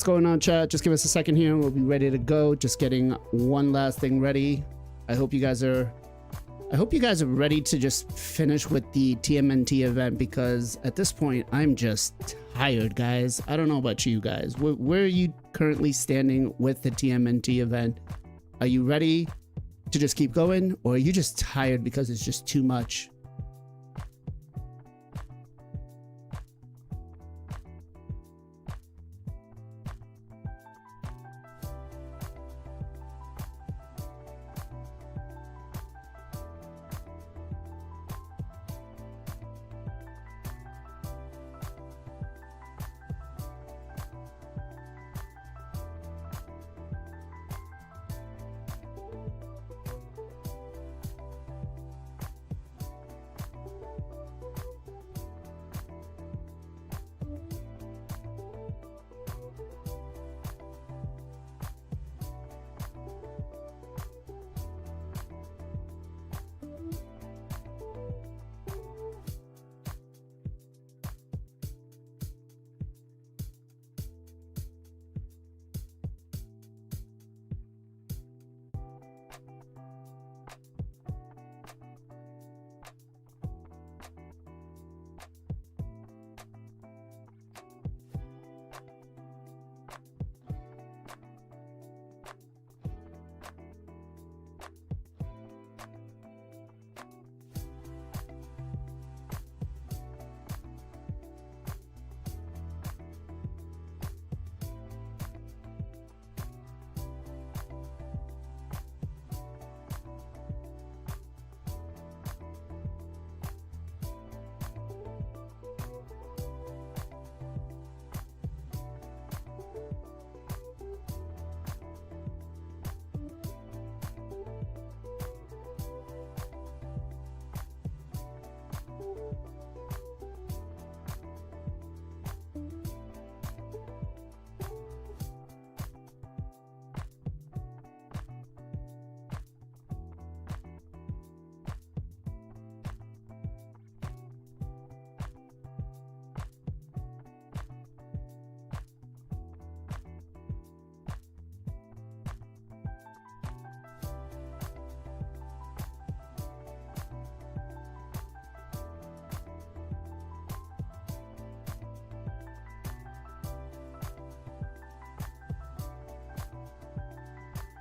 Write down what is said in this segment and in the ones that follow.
going on, chat? Just give us a second here and we'll be ready to go. Just getting one last thing ready. I hope you guys are ready to just finish with the TMNT event, because at this point I'm just tired, guys. I don't know about you guys. Where are you currently standing with the TMNT event? Are you ready to just keep going, or are you just tired because it's just too much?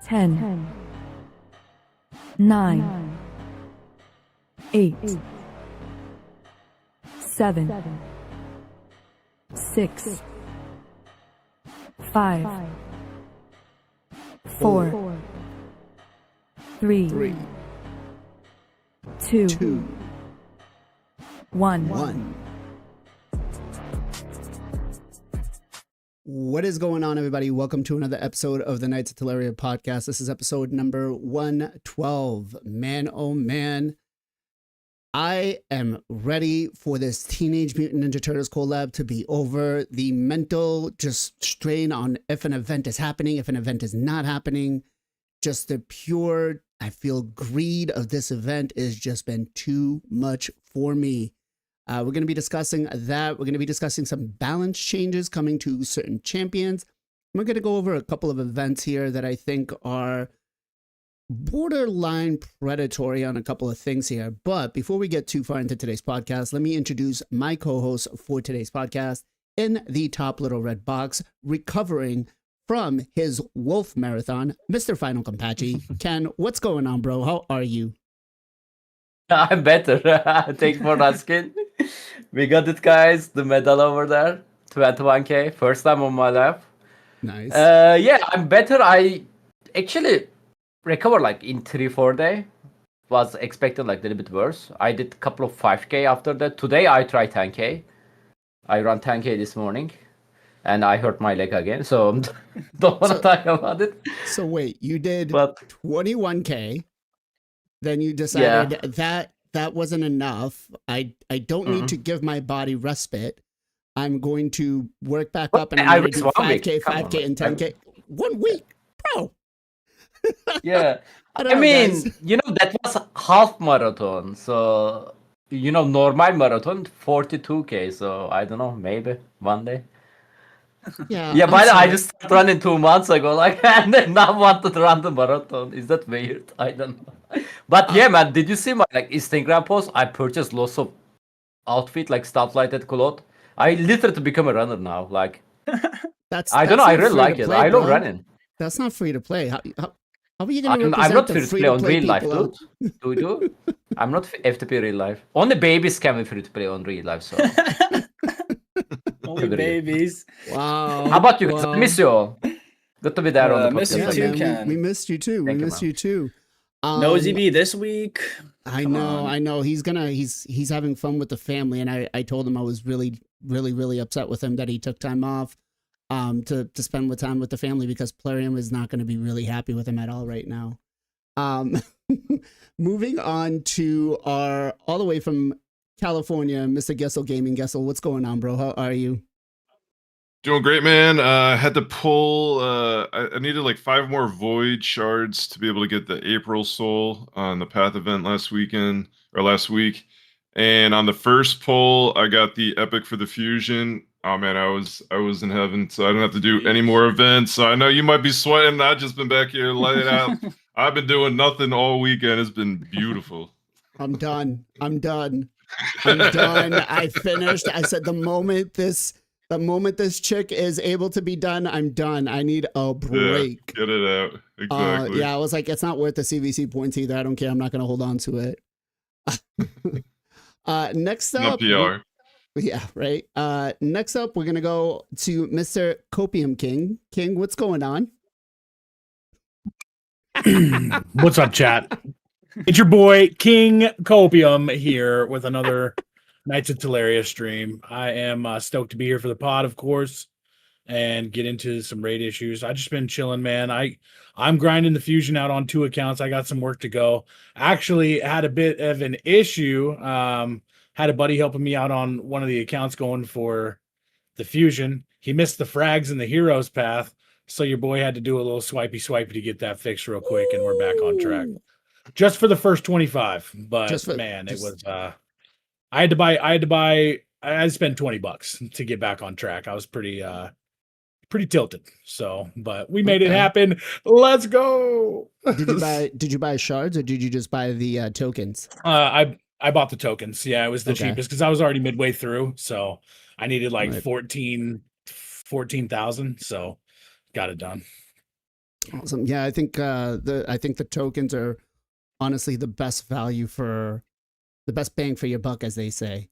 Ten, 9, 8, 7, 6, 5, 4, 3, 2, 1. What is going on, everybody? Welcome to another episode of the Knights of Teleria podcast. This is episode number 112. Man, oh man, I am ready for this Teenage Mutant Ninja Turtles collab to be over. The mental just strain on if an event is happening, if an event is not happening. Just the pure, I feel, greed of this event has just been too much for me. We're going to be discussing that. We're going to be discussing some balance changes coming to certain champions. We're going to go over a couple of events here that I think are borderline predatory on a couple of things here. But before we get too far into today's podcast, let me introduce my co-host for today's podcast in the top little red box, recovering from his wolf marathon, Mr. Final Compachi. Ken, what's going on, bro? How are you? I'm better. Thanks for asking. We got it, guys. The medal over there. 21K. First time on my life. Nice. Yeah, I'm better. I actually recovered like in 3-4 days. Was expected like a little bit worse. I did a couple of 5K after that. Today I tried 10K. I ran 10K this morning. And I hurt my leg again. So don't want to talk about it. So wait, you did 21K. Then you decided that wasn't enough. I don't need to give my body respite. I'm going to work back up and I'm going to do 5K, and 10K. 1 week, bro. Yeah. I mean, that was half marathon. So, normal marathon, 42K. So, I don't know, maybe one day. Yeah. Yeah, I'm by the way, I sorry. just started running 2 months ago, like, and then now wanted to run the marathon. Is that weird? I don't know. But Uh, yeah, man, did you see my like Instagram post? I purchased lots of outfit, like stuff like that, cloth. I literally become a runner now. Like, I don't know, that's I not really free to like it. play, I love bro. running. That's not free to play. How are you going to I'm represent not the free to free play to on play real life, people out? dude. Do we do? I'm not FTP real life. Only babies can be free to play on real life, so Only be real. babies. How Wow. about you guys? I Wow. miss you all. Good to be there on the Miss you podcast Yeah, too, again. man. We Ken. missed you too. We Thank you, missed man. you too. No ZB this week. I Come know, on. I know. He's having fun with the family, and I told him I was really upset with him that he took time off to spend with time with the family because Plarium is not going to be really happy with him at all right now. Moving on to our all the way from California, Mr. Gessel Gaming. Gessel, what's going on, bro? How are you? Doing great, man. Had to pull. I needed like 5 more void shards to be able to get the April Soul on the Path event last weekend or last week. And on the first pull, I got the Epic for the Fusion. Oh man, I was in heaven, so I don't have to do any more events. So I know you might be sweating. I've just been back here laying out. I've been doing nothing all weekend. It's been beautiful. I'm done. I'm done. I'm done. I finished. I said the moment this chick is able to be done, I'm done. I need a break. Yeah, get it out. Exactly. Yeah, I was like, it's not worth the CVC points either. I don't care. I'm not gonna hold on to it. Next No up, PR. yeah, right. Next up, we're gonna go to Mr. Copium King. King, what's going on? What's up, chat? It's your boy King Copium here with another Knights of Teleria stream. I am stoked to be here for the pod, of course, and get into some raid issues. I just been chilling, man. I'm grinding the fusion out on 2 accounts. I got some work to go. Actually, had a bit of an issue. Had a buddy helping me out on one of the accounts going for the fusion. He missed the frags in the heroes path, so your boy had to do a little swipey to get that fixed real quick, and we're back on track. Just for the first 25, but it was I had to spend $20 to get back on track. I was pretty tilted. So, but we made it happen. Let's go. Did you buy shards or did you just buy the tokens? I bought the tokens. Yeah, it was the cheapest because I was already midway through, so I needed like 14,000, so got it done. Awesome. Yeah, I think the tokens are honestly the best value for the best bang for your buck, as they say.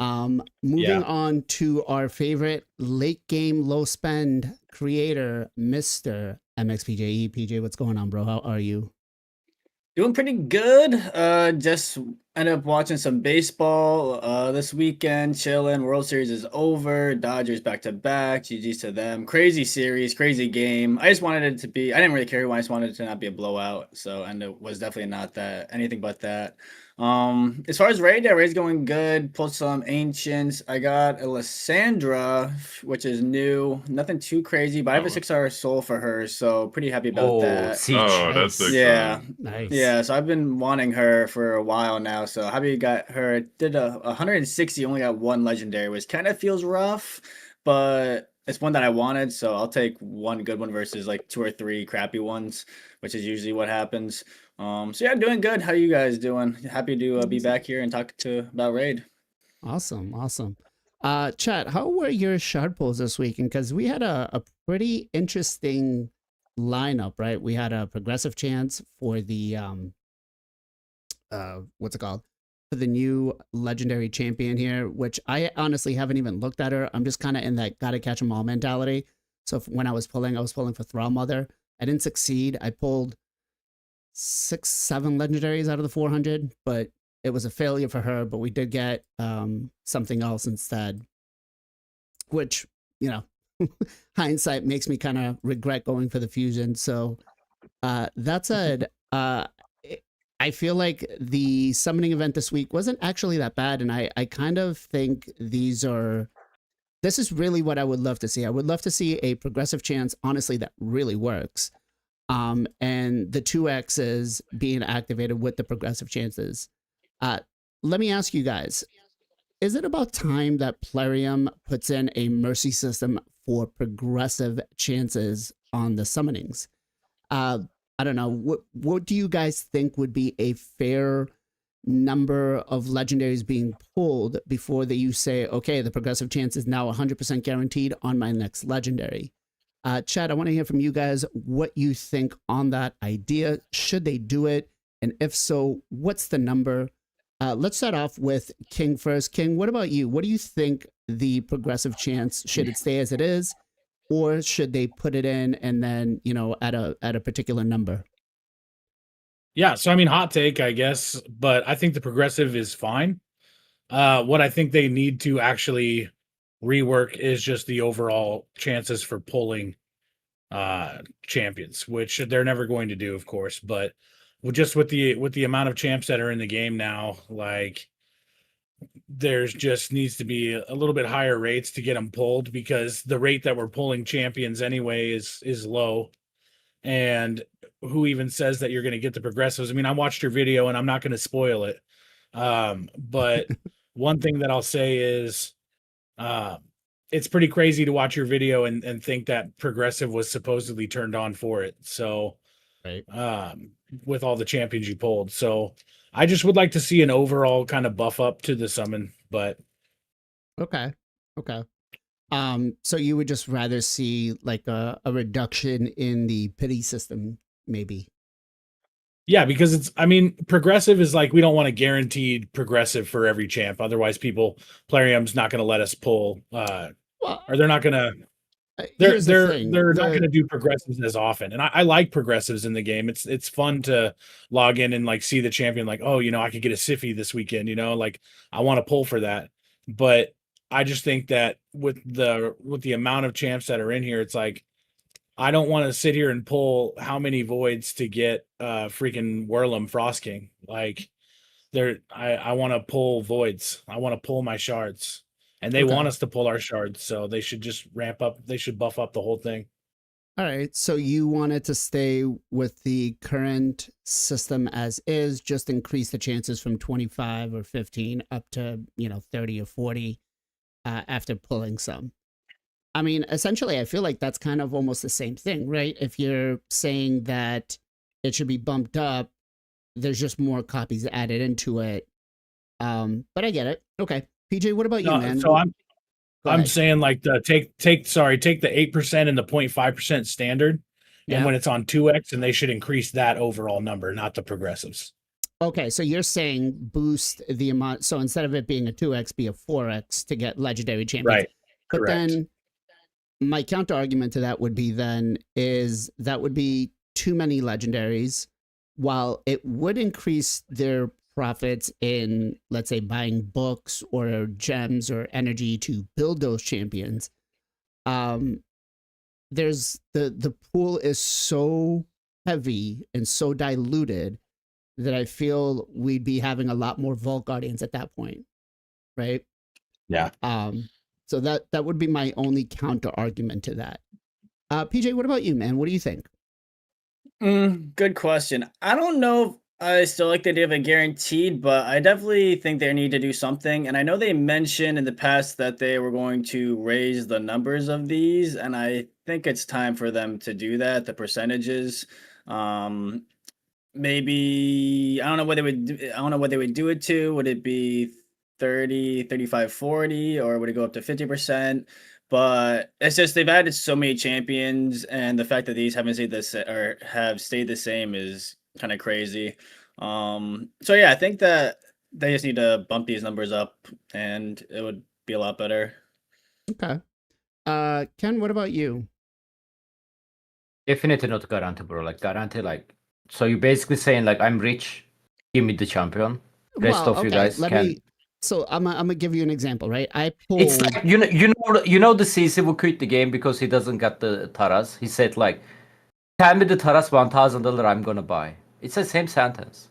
Moving on to our favorite late game low spend creator, Mr. MXPJE. PJ, what's going on, bro? How are you? Doing pretty good. Just ended up watching some baseball this weekend, chilling. World Series is over. Dodgers back to back. GG's to them. Crazy series, crazy game. I just wanted it to be. I didn't really care who. I just wanted it to not be a blowout. So, and it was definitely not that. Anything but that. As far as raid, raid's going good. Pulled some ancients. I got a Lysandra, which is new. Nothing too crazy, but I have a 6-hour soul for her, so pretty happy about that. Siege. Oh, that's exciting. Nice. Yeah, so I've been wanting her for a while now. So happy you got her. Did a 160, only got 1 legendary, which kind of feels rough, but it's one that I wanted. So I'll take 1 good one versus like 2 or 3 crappy ones, which is usually what happens. So yeah, doing good. How you guys doing? Happy to be back here and talk about raid. Awesome. Chat, how were your shard pulls this weekend? Because we had a pretty interesting lineup, right? We had a progressive chance for the what's it called? For the new legendary champion here, which I honestly haven't even looked at her. I'm just kind of in that gotta catch 'em all mentality. So when I was pulling for Thrall Mother. I didn't succeed. I pulled 6, 7 legendaries out of the 400, but it was a failure for her. But we did get something else instead, which, you know, hindsight makes me kind of regret going for the fusion. So that said, I feel like the summoning event this week wasn't actually that bad, and I kind of think this is really what I would love to see. I would love to see a progressive chance, honestly, that really works. And the 2X's being activated with the progressive chances. Let me ask you guys, is it about time that Plarium puts in a mercy system for progressive chances on the summonings. I don't know. What do you guys think would be a fair number of legendaries being pulled before that you say, okay, the progressive chance is now 100% guaranteed on my next legendary? Chad, I want to hear from you guys what you think on that idea. Should they do it? And if so, what's the number? Let's start off with King first. King, what about you? What do you think the progressive chance, should it stay as it is, or should they put it in and then, at a particular number? Yeah, so I mean, hot take, I guess, but I think the progressive is fine. What I think they need to actually rework is just the overall chances for pulling champions, which they're never going to do, of course, but just with the amount of champs that are in the game now, like there's just needs to be a little bit higher rates to get them pulled, because the rate that we're pulling champions anyway is low. And who even says that you're going to get the progressives? I mean, I watched your video and I'm not going to spoil it. But one thing that I'll say is it's pretty crazy to watch your video and think that progressive was supposedly turned on for it. So, right. With all the champions you pulled. So I just would like to see an overall kind of buff up to the summon, but. Okay. So you would just rather see like a reduction in the pity system, maybe? Yeah, because progressive is like, we don't want a guaranteed progressive for every champ. Otherwise, Plarium's not going to let us pull, or they're not going to. They're not going to do progressives as often, and I like progressives in the game. It's fun to log in and like see the champion, like, oh, I could get a Siffy this weekend. Like I want to pull for that, but I just think that with the amount of champs that are in here, it's like I don't want to sit here and pull how many voids to get freaking Whirlum Frost King. Like I want to pull voids. I want to pull my shards. And they want us to pull our shards, so they should just ramp up. They should buff up the whole thing. All right. So you wanted to stay with the current system as is, just increase the chances from 25 or 15 up to, 30 or 40 after pulling some. I mean, essentially, I feel like that's kind of almost the same thing, right? If you're saying that it should be bumped up, there's just more copies added into it. But I get it. Okay. PJ, what about you, man? So I'm saying like take the 8% and the 0.5% standard, and when it's on 2x, and they should increase that overall number, not the progressives. Okay, so you're saying boost the amount. So instead of it being a 2x, be a 4x to get legendary champions. Right. But Correct. then my counter argument to that would be that would be too many legendaries. While it would increase their profits in, let's say, buying books or gems or energy to build those champions, there's the pool is so heavy and so diluted that I feel we'd be having a lot more Vault Guardians at that point, right? Yeah. So that would be my only counter argument to that. PJ, what about you, man? What do you think? Good question. I don't know if I still like the idea of a guaranteed, but I definitely think they need to do something. And I know they mentioned in the past that they were going to raise the numbers of these, and I think it's time for them to do that, the percentages. Maybe I don't know what they would do it to. Would it be 30, 35, 40, or would it go up to 50%? But it's just they've added so many champions, and the fact that these haven't stayed or have stayed the same is kind of crazy. So yeah, I think that they just need to bump these numbers up, and it would be a lot better. Okay. Ken, what about you? Definitely not guarantee, bro. Like guarantee, like so you're basically saying like I'm rich, give me the champion. Rest of you guys can. So I'm gonna give you an example, right? I pulled. It's like you know the CC will quit the game because he doesn't get the Taras. He said like, tell me the Taras $1,000 I'm gonna buy. It's the same sentence,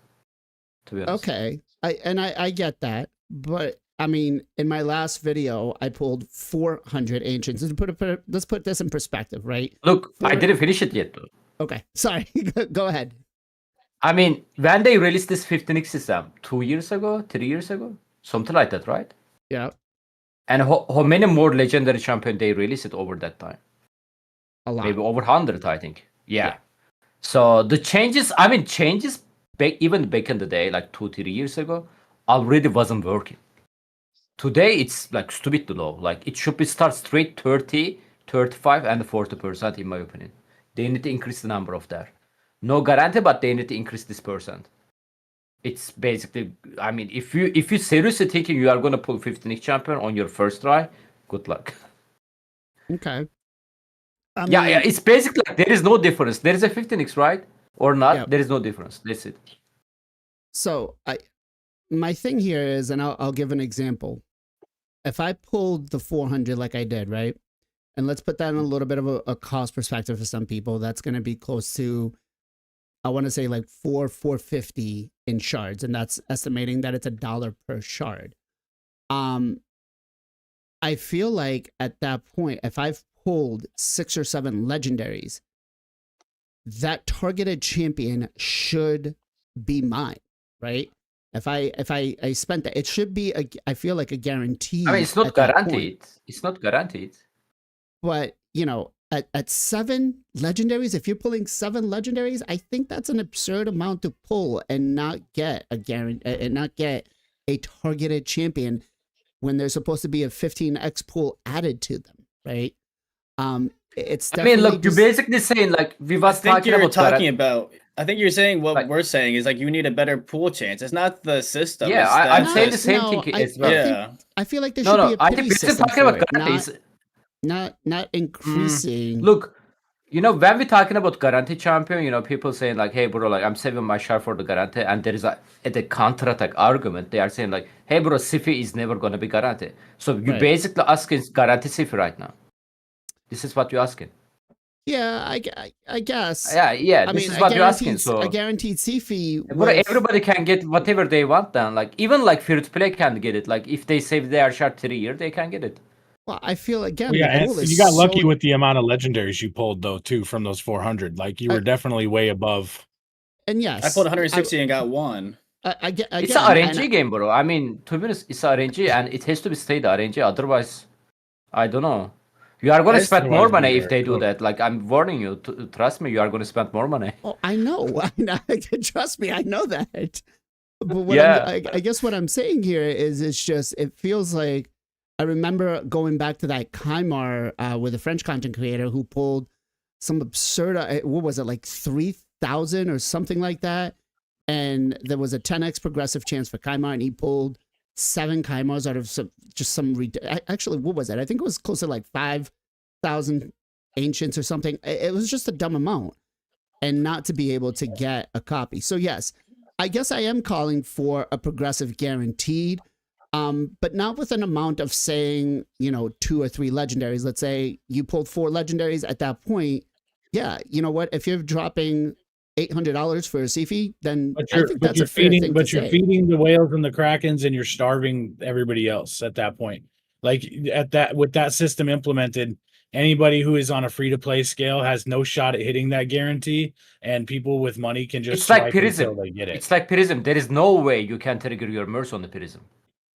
to be honest. Okay, I get that, but I mean, in my last video, I pulled 400 ancients. Let's put this in perspective, right? Look, I didn't finish it yet, though. Okay, sorry. Go ahead. I mean, when they released this 15x system, 2 years ago, 3 years ago, something like that, right? Yeah. And how many more legendary champion they released over that time? A lot. Maybe over 100, I think. Yeah. So the changes, even back in the day, like 2-3 years ago, already wasn't working. Today it's like stupid low. Like it should be start straight 30, 35, and 40% in my opinion. They need to increase the number of that. No guarantee, but they need to increase this percent. It's basically, I mean, if you seriously thinking you are gonna pull 15x champion on your first try, good luck. Okay. I Yeah, mean, it's basically like there is no difference. There is a 15x, right? Or not? Yeah. There is no difference. That's it. So my thing here is, and I'll give an example. If I pulled the 400 like I did, right? And let's put that in a little bit of a cost perspective for some people. That's going to be close to, I want to say like 450 in shards, and that's estimating that it's $1 per shard. I feel like at that point, if I've pulled 6 or 7 legendaries, that targeted champion should be mine, right? If I spent that, it should be I feel like a guarantee. I mean, it's not at that guaranteed. point. It's not guaranteed. But you know, at 7 legendaries, if you're pulling 7 legendaries, I think that's an absurd amount to pull and not get a guarantee and not get a targeted champion when there's supposed to be a 15x pool added to them, right? It's I mean, definitely look, you're just, basically saying like we I was think talking you're about talking about. I think you're saying what Like- we're saying is like you need a better pool chance. It's not the system. Yeah, it's I'm that saying the just- same No, thing I- as well. I think- Yeah. I feel like there No, should no, be a I pity think we're system talking for about it, guarantees. not increasing. Look, you know, when we're talking about guarantee champion, you know, people saying like, hey, bro, like I'm saving my share for the guarantee. And there is a counter-attack argument. They are saying like, hey, bro, Sifi is never going to be guaranteed. So you Right. basically asking guarantee Sifi right now. This is what you're asking. Yeah, I guess. Yeah, I this mean, is what you're asking. So a guaranteed C-fee bro, everybody can get whatever they want then. Like, even like free-to-play can get it. Like, if they save their share 3 years, they can get it. Well, I feel again, Well, yeah, the and pool is you got lucky so- with the amount of legendaries you pulled though too from those 400. Like you were definitely way above. And yes, I pulled 160 and got 1. I get. It's an RNG game, bro. I mean, to be honest, it's RNG and it has to be stayed RNG. Otherwise, I don't know. You are going to spend more Otherwise, money we if they are do cooked. that. Like, I'm warning you. Trust me, you are going to spend more money. Oh, I know. Trust me, I know that. But what Yeah. I guess what I'm saying here is it's just it feels like I remember going back to that Kaimar with a French content creator who pulled some absurd what was it, like 3,000 or something like that, and there was a 10x progressive chance for Kaimar, and he pulled 7 Kaimars out of actually, what was it? I think it was close to like 5,000 ancients or something. It was just a dumb amount, and not to be able to get a copy. So yes, I guess I am calling for a progressive guaranteed, but not with an amount of saying, 2 or 3 legendaries. Let's say you pulled 4 legendaries at that point. Yeah, you know what? If you're dropping $800 for a CFI, then But I you're, think but that's you're a fair feeding, thing but to you're say. feeding the whales and the krakens, and you're starving everybody else at that point. Like at that, with that system implemented, anybody who is on a free to play scale has no shot at hitting that guarantee, and people with money can just It's like swipe until Prism. they get it. It's like Prism. There is no way you can trigger your mercy on the Prism.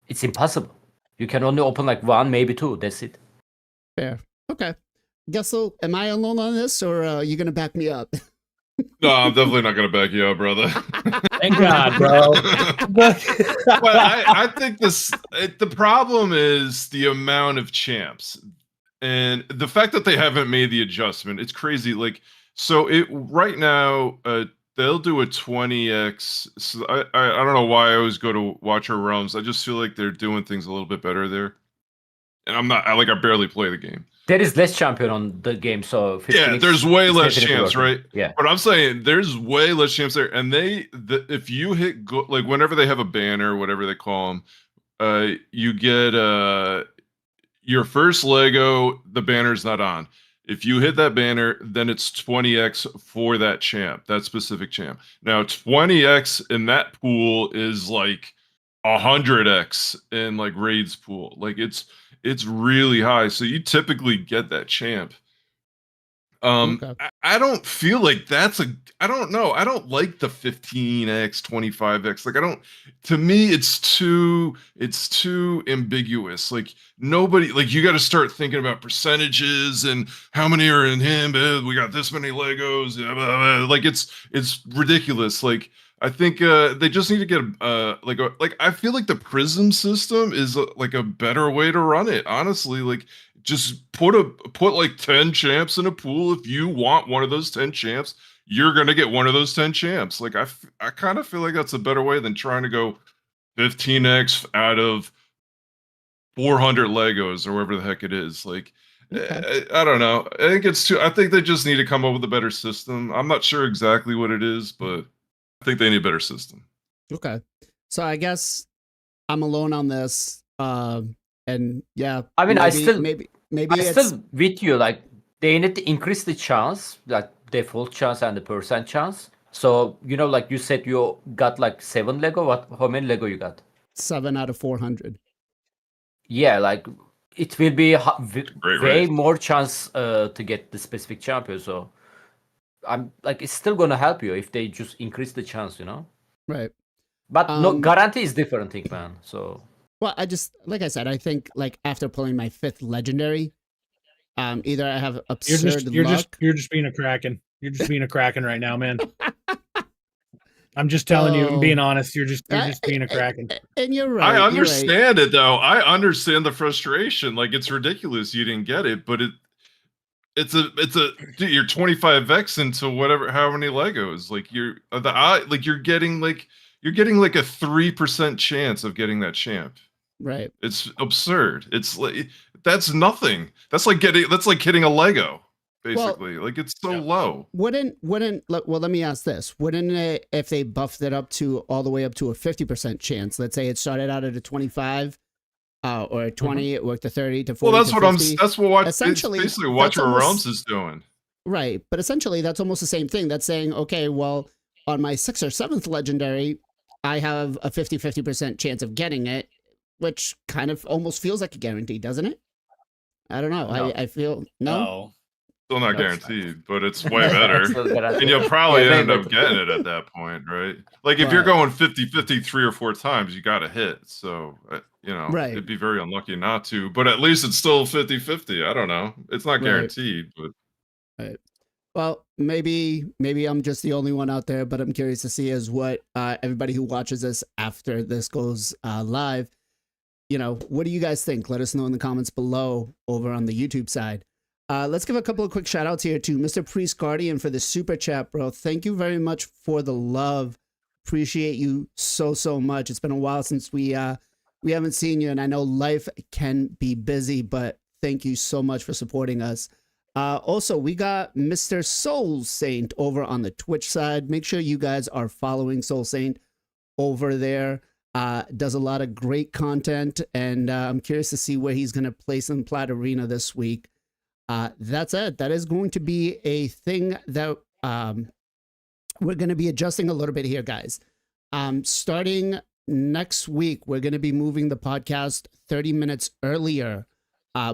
It's impossible. You can only open like 1, maybe 2. That's it. Fair. Okay. Guess so. Am I alone on this, or are you going to back me up? No, I'm definitely not gonna back you up, brother. Thank God, bro. But I think the problem is the amount of champs and the fact that they haven't made the adjustment. It's crazy. Like, so it right now, they'll do a 20x. So I don't know why I always go to Watcher Realms. I just feel like they're doing things a little bit better there. And I barely play the game. There is less champion on the game, so 15x Yeah, there's way is less definitely chance, worth it. right? Yeah. But I'm saying there's way less chance there, and if you hit like whenever they have a banner, whatever they call them, you get your first Lego. The banner's not on. If you hit that banner, then it's 20x for that champ, that specific champ. Now 20x in that pool is like 100x in like Raid's pool. Like it's really high. So you typically get that champ. Okay. I don't feel like that's a. I don't know. I don't like the 15x, 25x. Like I don't. To me, it's too. It's too ambiguous. Like nobody. Like you got to start thinking about percentages and how many are in him. We got this many Legos. Blah, blah, blah. Like it's ridiculous. Like I think they just need to get like I feel like the Prism system is like a better way to run it. Honestly, like just put like 10 champs in a pool. If you want one of those 10 champs, you're gonna get one of those 10 champs. Like I kind of feel like that's a better way than trying to go 15x out of 400 Legos or whatever the heck it is. Like I don't know. I think it's too. I think they just need to come up with a better system. I'm not sure exactly what it is, but I think they need a better system. Okay. So I guess I'm alone on this. And yeah, I mean, maybe I it's still with you. Like they need to increase the chance, like default chance and the percent chance. So like you said, you got like 7 Lego. How many Lego you got? 7 out of 400. Yeah, like it will be Great way race. more chance to get the specific champion. So I'm like, it's still gonna help you if they just increase the chance, Right. But no guarantee is different thing, man. So Well, I just like I said, I think like after pulling my 5th legendary, either I have absurd luck. You're just being a Kraken. You're just being a Kraken right now, man. I'm just telling you, I'm being honest. You're just being a Kraken. And you're right. I understand it though. I understand the frustration. Like it's ridiculous you didn't get it, but it's a dude, you're 25x into whatever how many Legos. Like you're getting like a 3% chance of getting that champ. Right. It's absurd. It's like that's nothing. That's like hitting a Lego, basically. Like it's so low. Wouldn't well, let me ask this. Wouldn't it, if they buffed it up to all the way up to a 50% chance, let's say it started out at a 25 or a 20, it worked to 30 to 40. Well, that's to what 50. that's what essentially it's basically what your almost, Realms is doing. Right. But essentially that's almost the same thing. That's saying, okay, well, on my 6th or 7th legendary, I have a 50% chance of getting it, which kind of almost feels like a guarantee, doesn't it? I don't know. No. I feel no. Still not No, guaranteed, but it's way better. Still guaranteed. And you'll probably Yeah, way end up better. getting it at that point, right? Like if you're going 50-50 3 or 4 times, you got to hit. So, Right. it'd be very unlucky not to, but at least it's still 50-50. I don't know. It's not guaranteed, but Right. Well, maybe I'm just the only one out there, but I'm curious to see is what everybody who watches this after this goes live, what do you guys think? Let us know in the comments below over on the YouTube side. Let's give a couple of quick shout outs here to Mr. Priest Guardian for the super chat, bro. Thank you very much for the love. Appreciate you so much. It's been a while since we haven't seen you, and I know life can be busy, but thank you so much for supporting us. Also, we got Mr. Soul Saint over on the Twitch side. Make sure you guys are following Soul Saint over there. Does a lot of great content, and I'm curious to see where he's going to place in Plat Arena this week. That's it. That is going to be a thing that we're going to be adjusting a little bit here, guys. Starting next week, we're going to be moving the podcast 30 minutes earlier,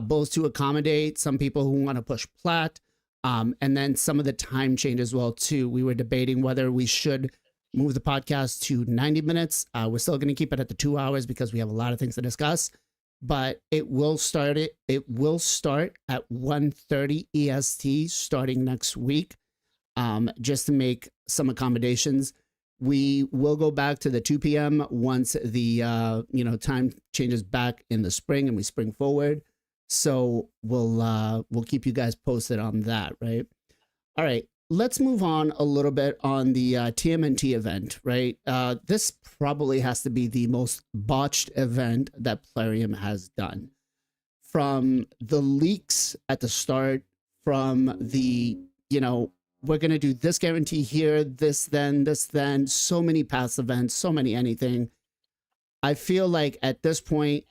both to accommodate some people who want to push Plat, and then some of the time change as well, too. We were debating whether we should move the podcast to 90 minutes. We're still going to keep it at the 2 hours because we have a lot of things to discuss. But it will start at 1:30 EST starting next week, just to make some accommodations. We will go back to the 2 p.m. once the time changes back in the spring and we spring forward. So we'll keep you guys posted on that, right? All right, let's move on a little bit on the TMNT event, right? This probably has to be the most botched event that Plarium has done. From the leaks at the start, from the, we're going to do this guarantee here, this then, so many past events, so many anything. I feel like at this point,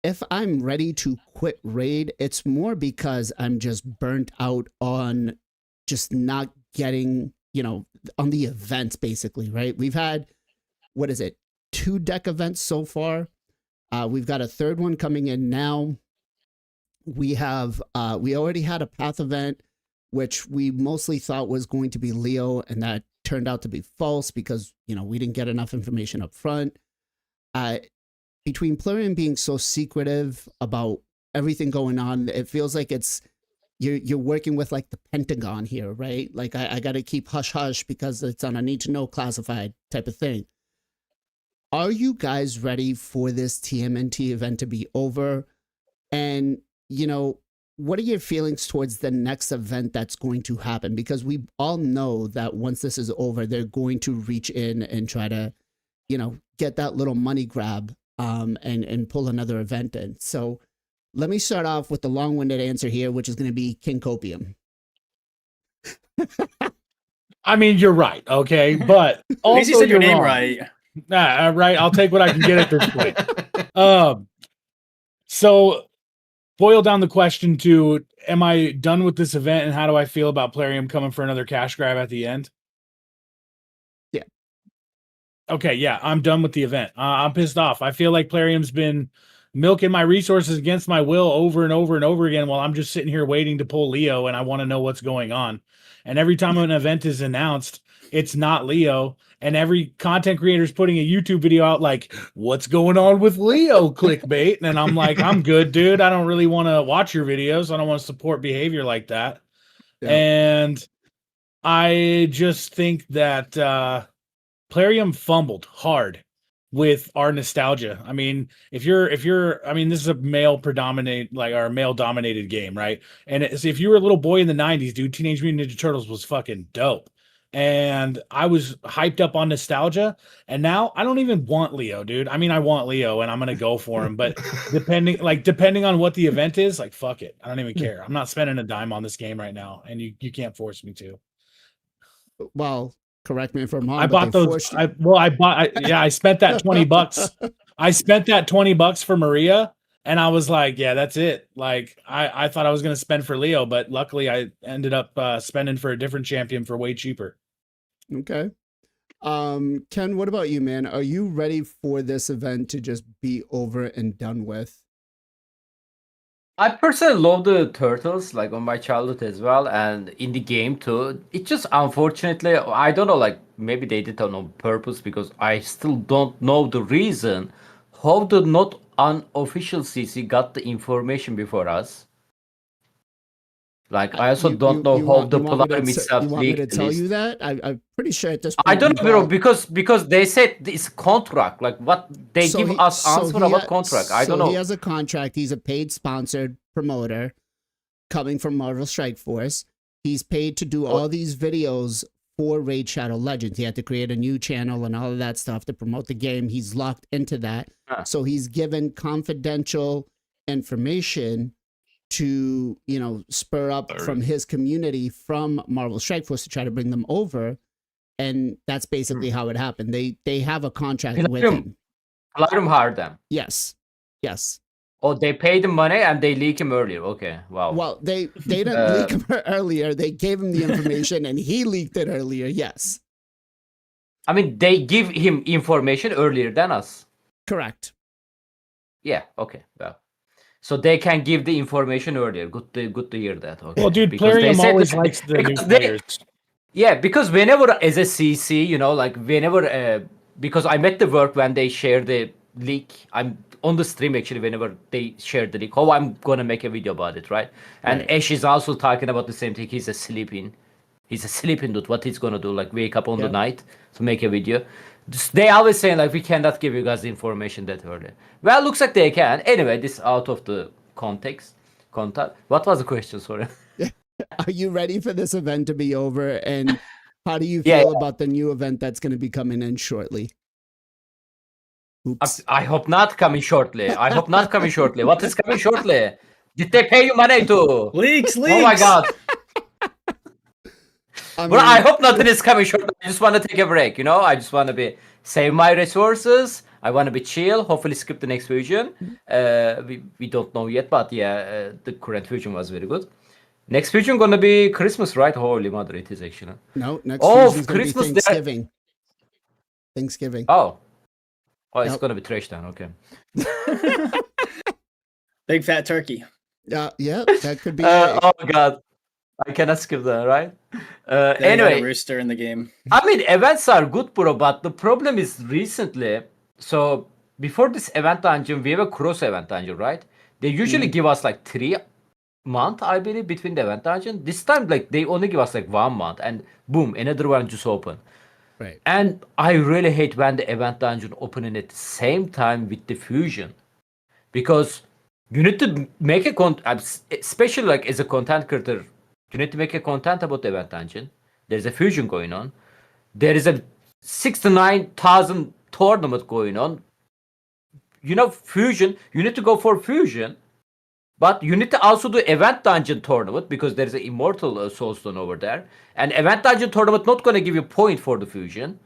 if I'm ready to quit Raid, it's more because I'm just burnt out on just not getting, on the events, basically, right? We've had, 2 deck events so far. We've got a 3rd one coming in now. We have, we already had a path event which we mostly thought was going to be Leo, and that turned out to be false because, we didn't get enough information up front. Between Plarium being so secretive about everything going on, it feels like you're working with like the Pentagon here, right? Like I got to keep hush hush because it's on a need to know classified type of thing. Are you guys ready for this TMNT event to be over? And, what are your feelings towards the next event that's going to happen? Because we all know that once this is over, they're going to reach in and try to, get that little money grab and pull another event in. So let me start off with the long-winded answer here, which is going to be King Copium. I mean, you're right, okay? But At least you also said your you're name wrong. right. Nah, right. I'll take what I can get at this point. So boil down the question to, am I done with this event and how do I feel about Plarium coming for another cash grab at the end? Yeah. Okay, yeah, I'm done with the event. I'm pissed off. I feel like Plarium's been milking my resources against my will over and over and over again while I'm just sitting here waiting to pull Leo, and I want to know what's going on. And every time an event is announced, it's not Leo. And every content creator is putting a YouTube video out like, what's going on with Leo, clickbait. And I'm like, I'm good, dude. I don't really want to watch your videos. I don't want to support behavior like that. Yeah. And I just think that Plarium fumbled hard with our nostalgia. I mean, if you're, I mean, this is a male dominated game, right? And if you were a little boy in the 90s, dude, Teenage Mutant Ninja Turtles was fucking dope. And I was hyped up on nostalgia, and now I don't even want Leo, dude. I mean, I want Leo, and I'm gonna go for him. But depending on what the event is, like, fuck it, I don't even care. I'm not spending a dime on this game right now, and you can't force me to. Well, correct me if I'm wrong. I spent that $20. I spent that $20 for Maria, and I was like, yeah, that's it. Like, I thought I was going to spend for Leo, but luckily I ended up spending for a different champion for way cheaper. Okay. Ken, what about you, man? Are you ready for this event to just be over and done with? I personally love the Turtles, like on my childhood as well, and in the game too. It just, unfortunately, I don't know, like maybe they did it on purpose, because I still don't know the reason how the not unofficial CC got the information before us. Like, I also don't know how the Plarium itself leaked. You want me to tell you that? I'm pretty sure at this point. I don't know, bro, because they said it's contract. Like, what they give us answer about contract. I don't know. He has a contract. He's a paid sponsored promoter coming from Marvel Strike Force. He's paid to do all these videos for Raid Shadow Legends. He had to create a new channel and all of that stuff to promote the game. He's locked into that. So he's given confidential information to, spur up from his community from Marvel Strike Force to try to bring them over. And that's basically how it happened. They have a contract with him. Plarium hired them. Yes. Oh, they paid him money and they leak him earlier. Okay, wow. Well, they didn't leak him earlier. They gave him the information and he leaked it earlier. Yes. I mean, they give him information earlier than us. Correct. Yeah. Okay. Well. So they can give the information earlier. Good to hear that. Okay. Well, dude, Plarium always likes the new players. Yeah, because whenever as a CC, like whenever, because I'm at the work when they share the leak. I'm on the stream actually whenever they share the leak. Oh, I'm gonna make a video about it, right? And Ash is also talking about the same thing. He's a sleeping dude. What he's gonna do? Like wake up on the night to make a video. They always saying like we cannot give you guys the information that early. Well, looks like they can. Anyway, this out of the context. What was the question? Sorry. Are you ready for this event to be over? And how do you feel about the new event that's going to be coming in shortly? Oops. I hope not coming shortly. What is coming shortly? Did they pay you money to? Leaks. Oh my god. I hope nothing is coming shortly. I just want to take a break, I just want to save my resources. I want to be chill. Hopefully skip the next version. We don't know yet, but the current version was very good. Next version gonna be Christmas, right? Holy mother, it is actually. No, next version's gonna be Thanksgiving. Oh, it's gonna be trash then. Okay. Big fat turkey. Yeah, that could be. Oh god. I cannot skip that, right? Then you got a Anyway, rooster in the game. I mean, events are good, bro, but the problem is recently. So before this event dungeon, we have a cross event dungeon, right? They usually give us like 3 month, I believe, between the event dungeon. This time, like they only give us like 1 month, and boom, another one just open. Right. And I really hate when the event dungeon opening at the same time with the fusion, because you need to make a especially like as a content creator, you need to make a content about the event dungeon. There's a fusion going on. There is a 69,000 tournament going on. Fusion. You need to go for fusion, but you need to also do event dungeon tournament because there is an immortal soulstone over there. And event dungeon tournament not gonna give you point for the fusion.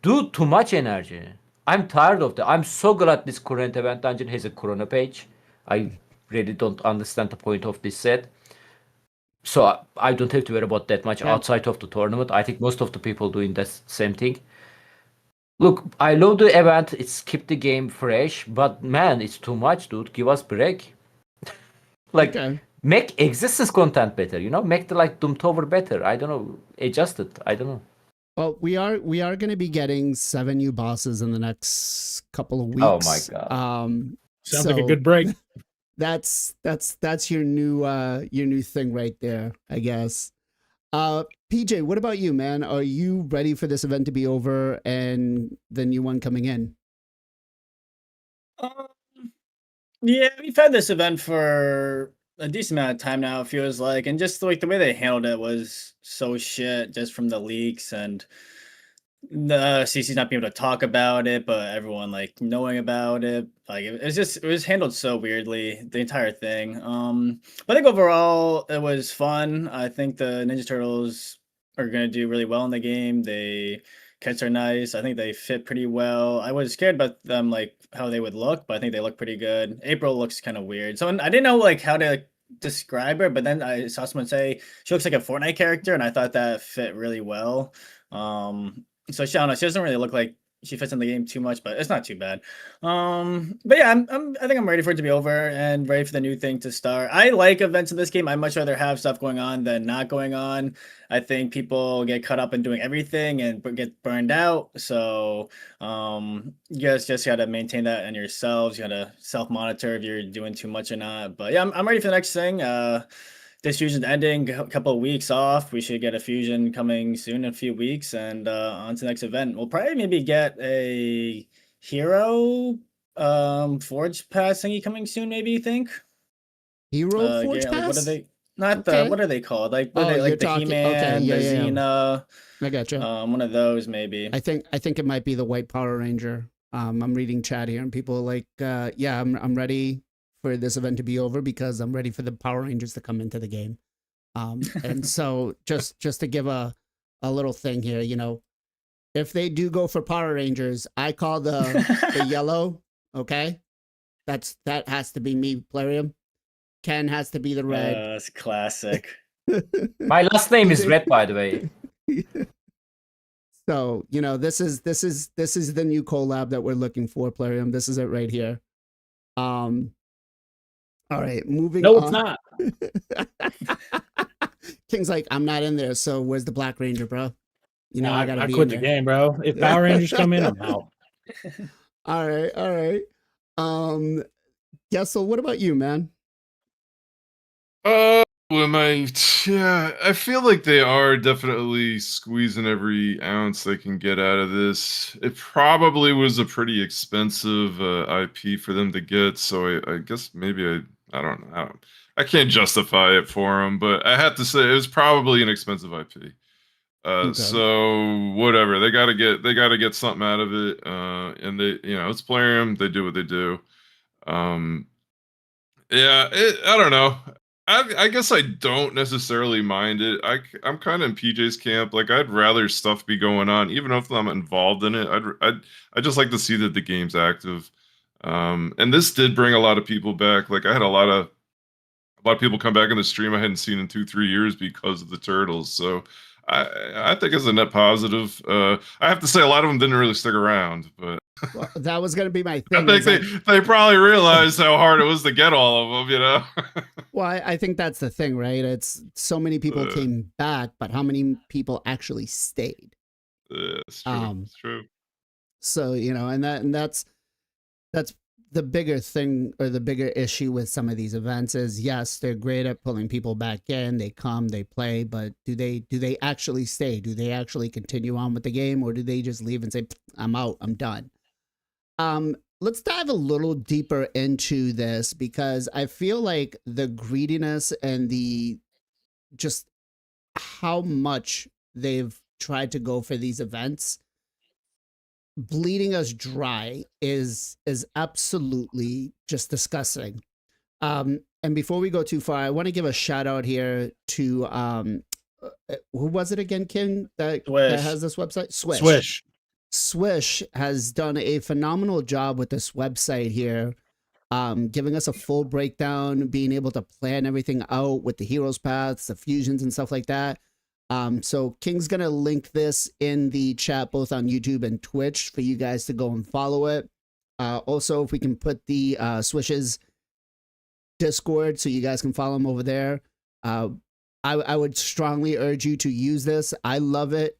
Dude, too much energy. I'm tired of that. I'm so glad this current event dungeon has a chrono page. I really don't understand the point of this set. So I don't have to worry about that much Yeah. outside of the tournament. I think most of the people doing the same thing. Look, I love the event. It's keep the game fresh, but man, it's too much, dude. Give us break. Like, Okay. make existence content better. Make the like Doom Tower better. I don't know, adjust it. I don't know. Well, we are going to be getting 7 new bosses in the next couple of weeks. Oh my God. Sounds like a so good break. That's your new thing right there, I guess. PJ, what about you, man? Are you ready for this event to be over and the new one coming in? Yeah, we've had this event for a decent amount of time now, it feels like, and just like the way they handled it was so shit, just from the leaks and the CC's not being able to talk about it, but everyone like knowing about it. Like it was handled so weirdly, the entire thing. But I think overall it was fun. I think the Ninja Turtles are gonna do really well in the game. They kits are nice. I think they fit pretty well. I was scared about them, like how they would look, but I think they look pretty good. April looks kind of weird. So I didn't know like how to describe her, but then I saw someone say she looks like a Fortnite character, and I thought that fit really well. So she, I don't know, she doesn't really look like she fits in the game too much, but it's not too bad. But yeah, I think I'm ready for it to be over and ready for the new thing to start. I like events in this game. I'd much rather have stuff going on than not going on. I think people get caught up in doing everything and get burned out. So you guys just gotta maintain that in yourselves. You gotta self-monitor if you're doing too much or not. But yeah, I'm ready for the next thing. This fusion's ending, a couple of weeks off. We should get a fusion coming soon in a few weeks, and on to the next event. We'll probably maybe get a hero forge pass thingy coming soon, maybe you think? Hero Forge yeah, Pass? like what are they not Okay. what are they called? Like what are they, you're like the talking. He-Man, Okay, yeah, the yeah, Xena, I gotcha. one of those maybe. I think it might be the White Power Ranger. I'm reading chat here, and people are like, yeah, I'm ready for this event to be over because I'm ready for the Power Rangers to come into the game. And so just to give a little thing here, if they do go for Power Rangers, I call the yellow. Okay, that has to be me, Plarium. Ken has to be the red. It's classic. My last name is Red, by the way. So this is the new collab that we're looking for, Plarium. This is it right here. All right, moving No, on. it's not. King's like, I'm not in there, so where's the Black Ranger, bro? I gotta be quit in the there. game, bro. If Power Rangers come in, I'm out. All right. Gessel, what about you, man? Yeah, I feel like they are definitely squeezing every ounce they can get out of this. It probably was a pretty expensive IP for them to get, so I guess maybe I don't know. I can't justify it for them, but I have to say it was probably an expensive IP. Okay. So whatever, they gotta get something out of it. And they, it's Plarium. They do what they do. Yeah, I don't know. I guess I don't necessarily mind it. I'm kind of in PJ's camp. Like, I'd rather stuff be going on, even if I'm involved in it. I just like to see that the game's active. And this did bring a lot of people back. Like, I had a lot of people come back in the stream I hadn't seen in 2-3 years because of the turtles. So I think it's a net positive. I have to say a lot of them didn't really stick around, but Well, that was going to be my I thing. think they probably realized how hard it was to get all of them. You know. Well, I think that's the thing, right? It's so many people came back, but how many people actually stayed? It's true. It's true. So and that's the bigger thing, or the bigger issue with some of these events is, yes, they're great at pulling people back in. They come, they play, but do they actually stay? Do they actually continue on with the game, or do they just leave and say, "I'm out, I'm done"? Let's dive a little deeper into this, because I feel like the greediness and the just how much they've tried to go for these events, bleeding us dry, is absolutely just disgusting. And before we go too far, I want to give a shout out here to who was it again, King, that has this website? Swish has done a phenomenal job with this website here, giving us a full breakdown, being able to plan everything out with the heroes paths, the fusions and stuff like that. So King's going to link this in the chat, both on YouTube and Twitch, for you guys to go and follow it. Also, if we can put the Swish's Discord so you guys can follow him over there. I would strongly urge you to use this. I love it.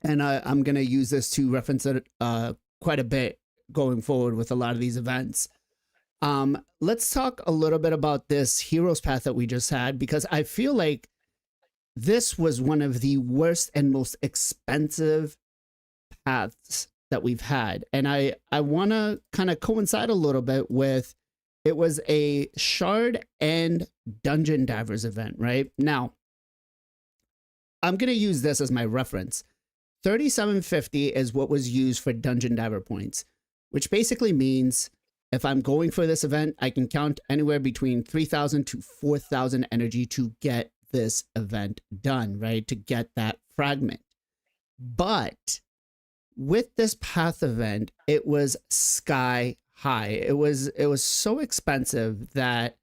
And I'm going to use this to reference it quite a bit going forward with a lot of these events. Let's talk a little bit about this Heroes Path that we just had, because I feel like this was one of the worst and most expensive paths that we've had. And I want to kind of coincide a little bit with, it was a Shard and Dungeon Divers event, right? Now, I'm going to use this as my reference. 3750 is what was used for Dungeon Diver points, which basically means if I'm going for this event, I can count anywhere between 3,000 to 4,000 energy to get this event done, right? To get that fragment. But with this path event, it was sky high. It was so expensive that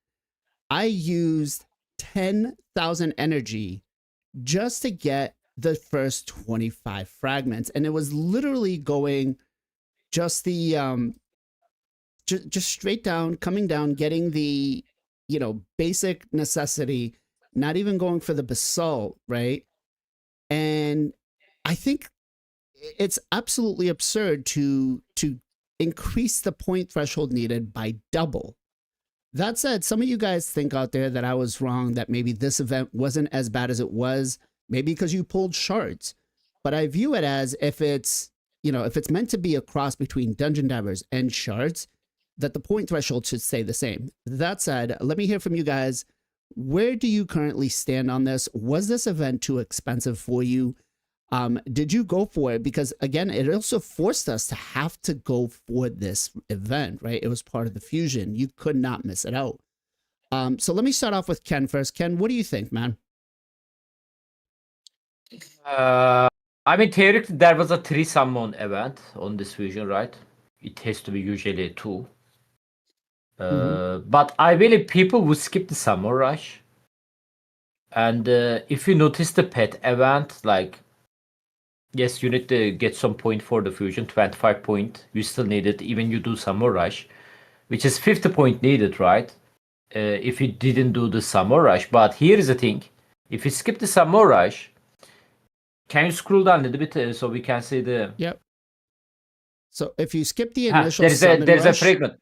I used 10,000 energy just to get the first 25 fragments, and it was literally going just the just straight down, coming down, getting the basic necessity, not even going for the basalt, right? And I think it's absolutely absurd to increase the point threshold needed by double. That said, some of you guys think out there that I was wrong, that maybe this event wasn't as bad as it was, maybe because you pulled shards. But I view it as, if it's meant to be a cross between Dungeon Divers and shards, that the point threshold should stay the same. That said, let me hear from you guys. Where do you currently stand on this? Was this event too expensive for you? Did you go for it? Because again, it also forced us to have to go for this event, right? It was part of the fusion. You could not miss it out. So let me start off with Ken first. Ken, what do you think, man? I mean, theoretically, there was a 3 summon event on this fusion, right? It has to be usually 2. But I believe people would skip the Summer Rush. And if you notice the pet event, like, yes, you need to get some point for the fusion, 25 point. You still need it, even you do Summer Rush, which is 50 point needed, right? If you didn't do the Summer Rush. But here is the thing. If you skip the Summer Rush, can you scroll down a little bit so we can see the... Yep. So if you skip the initial there's a fragment.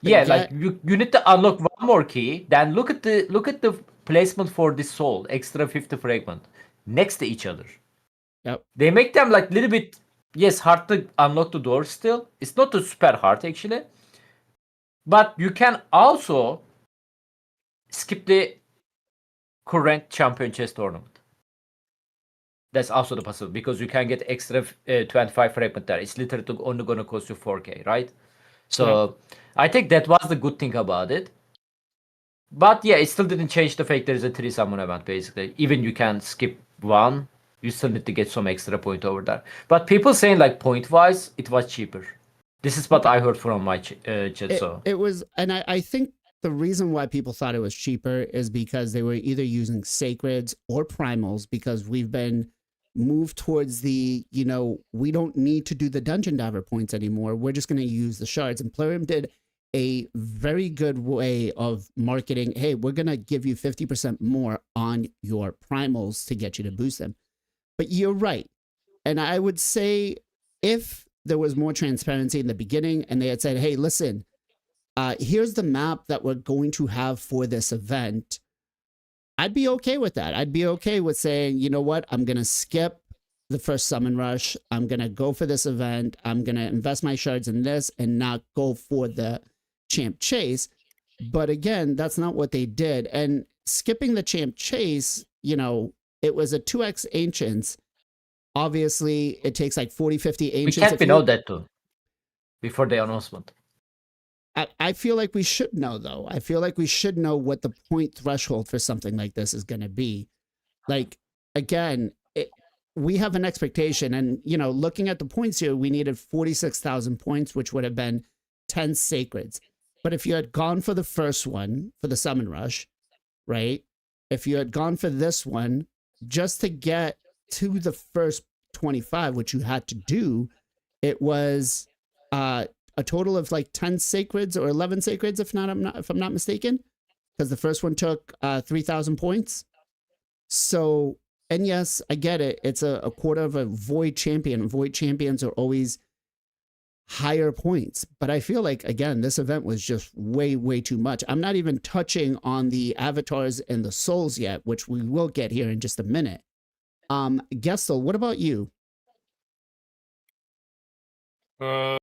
Yeah, like you need to unlock one more key, then look at the placement for this soul, extra 50 fragment next to each other. Yep. They make them like little bit, yes, hard to unlock the door still. It's not too super hard actually. But you can also skip the current champion chess tournament. That's also the possible, because you can get extra 25 fragment there. It's literally only going to cost you 4k, right? So I think that was the good thing about it. But yeah, it still didn't change the fact there is a 3 summon event basically. Even you can skip one, you still need to get some extra point over there. But people saying like point wise, it was cheaper. This is what I heard from my chat. It was, and I think the reason why people thought it was cheaper is because they were either using sacreds or primals, because we've been moved towards the, we don't need to do the dungeon diver points anymore. We're just going to use the shards. And Plarium did a very good way of marketing. Hey, we're going to give you 50% more on your primals to get you to boost them. But you're right. And I would say if there was more transparency in the beginning and they had said, hey, listen, here's the map that we're going to have for this event, I'd be okay with that. I'd be okay with saying, you know what, I'm going to skip the first summon rush. I'm going to go for this event. I'm going to invest my shards in this and not go for the champ chase. But again, that's not what they did. And skipping the champ chase, it was a 2x ancients. Obviously, it takes like 40, 50 ancients. We can't know that too before the announcement. I feel like we should know, though. I feel like we should know what the point threshold for something like this is going to be. Like, again, we have an expectation. And, looking at the points here, we needed 46,000 points, which would have been 10 sacreds. But if you had gone for the first one, for the summon rush, right? If you had gone for this one, just to get to the first 25, which you had to do, it was a total of like 10 sacreds or 11 sacreds, if I'm not mistaken, because the first one took 3,000 points. So, and yes, I get it. It's a quarter of a void champion. Void champions are always higher points, but I feel like, again, this event was just way, way too much. I'm not even touching on the avatars and the souls yet, which we will get here in just a minute. Gestel, what about you? What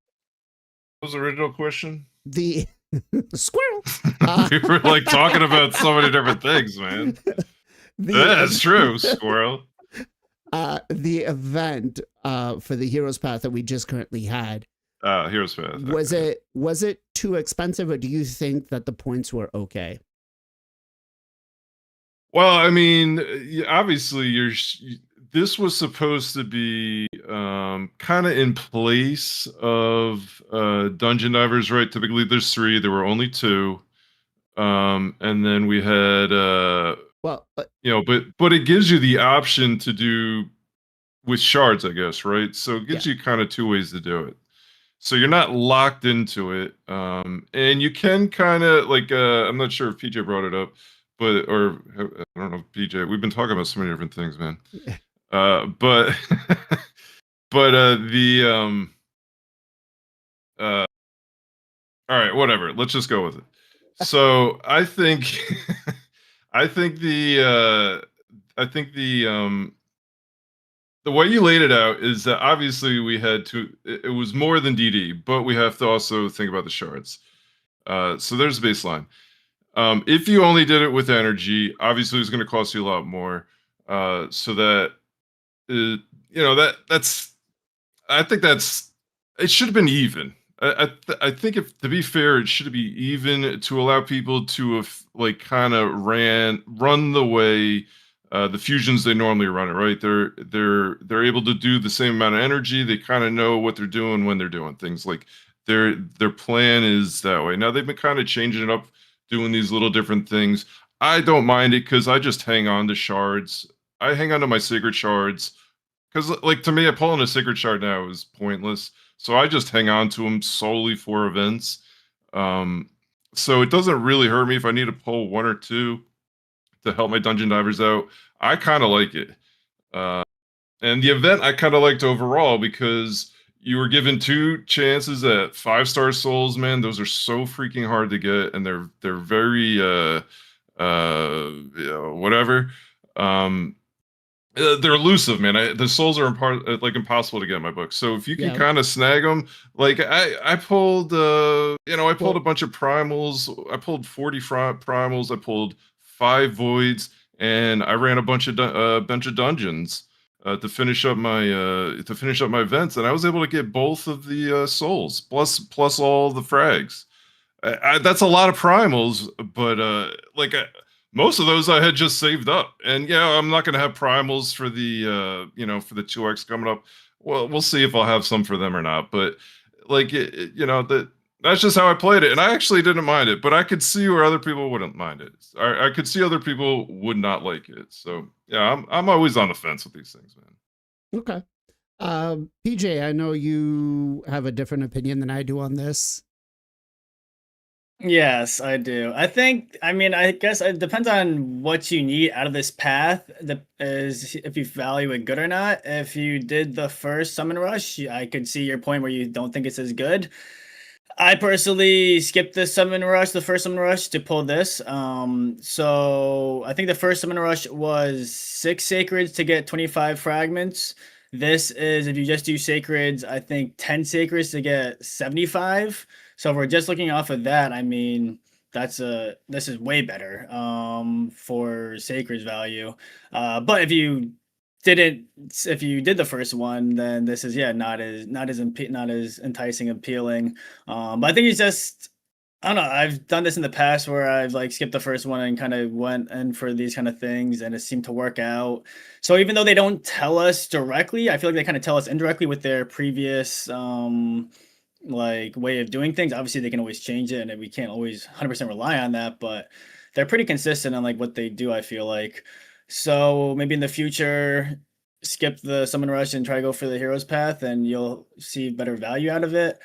was the original question? The squirrel. We were like talking about so many different things, man. That's true, squirrel. The event for the Heroes Path that we just currently had. Heroes Path. Was it too expensive, or do you think that the points were okay? Well, I mean, obviously, this was supposed to be kind of in place of dungeon divers, right? Typically, there's 3. There were only 2, and then we had but it gives you the option to do with shards, I guess, right? So it gives you kind of 2 ways to do it. So you're not locked into it, and you can kind of like I'm not sure if PJ brought it up, but I don't know, PJ. We've been talking about so many different things, man. But all right, whatever. Let's just go with it. So I think the way you laid it out is that obviously we had to. It was more than DD, but we have to also think about the shards. So there's the baseline. If you only did it with energy, obviously it's going to cost you a lot more. So that I think it should have been even. I think to be fair, it should be even to allow people to kind of run the way the fusions they normally run it, right? They're able to do the same amount of energy. They kind of know what they're doing when they're doing things. Like their plan is that way. Now they've been kind of changing it up, doing these little different things. I don't mind it because I just hang on to shards. I hang on to my sacred shards because, like, to me, pulling a sacred shard now is pointless. So I just hang on to them solely for events. So it doesn't really hurt me if I need to pull 1 or 2 to help my dungeon divers out. I kind of like it. And the event I kind of liked overall because you were given 2 chances at 5-star souls, man. Those are so freaking hard to get, and they're very whatever. They're elusive, man. The souls are impossible to get in my book. So if you can kind of snag them, like I pulled, I pulled a bunch of primals. I pulled 40 primals. I pulled 5 voids, and I ran a bunch of dungeons to finish up my events, and I was able to get both of the souls plus all the frags. That's a lot of primals, but most of those I had just saved up, and I'm not going to have primals for the for the 2x coming up. Well, we'll see if I'll have some for them or not. But That's just how I played it, and I actually didn't mind it, but I could see where other people wouldn't mind it. I could see other people would not like it. So yeah, I'm always on the fence with these things, man. Okay. PJ, I know you have a different opinion than I do on this. Yes, I do. I guess it depends on what you need out of this path. Is if you value it good or not. If you did the first summon rush, I could see your point where you don't think it's as good. I personally skipped the first summon rush to pull this. So I think the first summon rush was 6 sacreds to get 25 fragments. This is, if you just do sacreds, I think 10 sacreds to get 75. So if we're just looking off of that, I mean, this is way better for sacred's value. But if you did the first one, then this is not as enticing, appealing. But I think it's just, I don't know. I've done this in the past where I've like skipped the first one and kind of went in for these kind of things, and it seemed to work out. So even though they don't tell us directly, I feel like they kind of tell us indirectly with their previous like way of doing things. Obviously, they can always change it, and we can't always 100% rely on that. But they're pretty consistent on like what they do, I feel like. So maybe in the future, skip the summon rush and try to go for the hero's path, and you'll see better value out of it.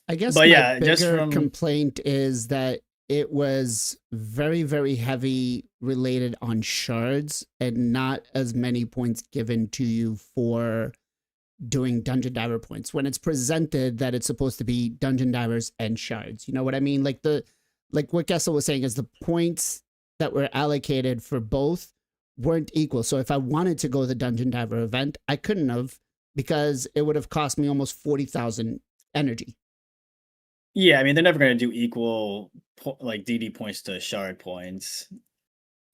I guess But my yeah, just bigger from complaint is that it was very, very heavy related on shards and not as many points given to you for doing dungeon diver points when it's presented that it's supposed to be dungeon divers and shards. You know what I mean? Like what Gessel was saying is the points that were allocated for both weren't equal. So if I wanted to go the dungeon diver event, I couldn't have, because it would have cost me almost 40,000 energy. Yeah, I mean, they're never going to do equal like DD points to shard points.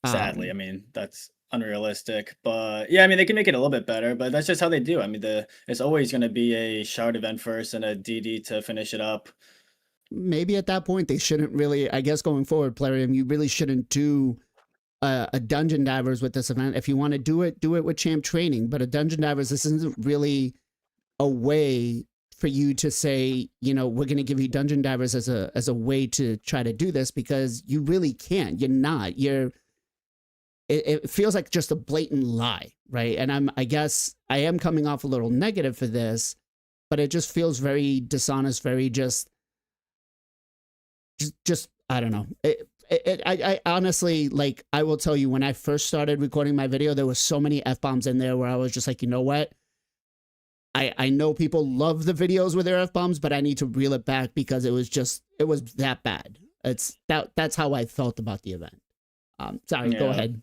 Sadly, I mean, that's unrealistic. But yeah, I mean, they can make it a little bit better, but that's just how they do. I mean, it's always going to be a shard event first and a DD to finish it up. Maybe at that point they shouldn't really, I guess going forward, Plarium, you really shouldn't do a dungeon divers with this event. If you want to do it with champ training. But a dungeon divers, this isn't really a way for you to say, you know, we're going to give you dungeon divers as a way to try to do this, because you really can't. You're not. It feels like just a blatant lie, right? And I guess I am coming off a little negative for this, but it just feels very dishonest, very just I don't know. I honestly, like, I will tell you, when I first started recording my video, there was so many F-bombs in there where I was just like, you know what? I know people love the videos with their F-bombs, but I need to reel it back because it was that bad. That's how I felt about the event. Sorry, go ahead.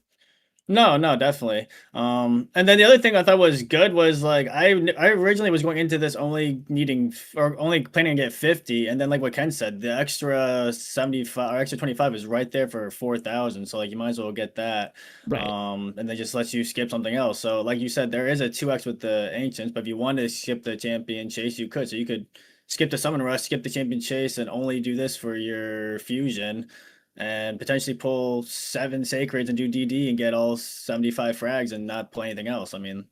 No, definitely. And then the other thing I thought was good was like I originally was going into this only planning to get 50, and then like what Ken said, the extra 75 or extra 25 is right there for 4,000. So like you might as well get that. Right. And then just lets you skip something else. So like you said, there is a 2x with the ancients, but if you wanted to skip the champion chase, you could. So you could skip the summon rush, skip the champion chase, and only do this for your fusion, and potentially pull 7 sacreds and do DD and get all 75 frags and not play anything else. I mean,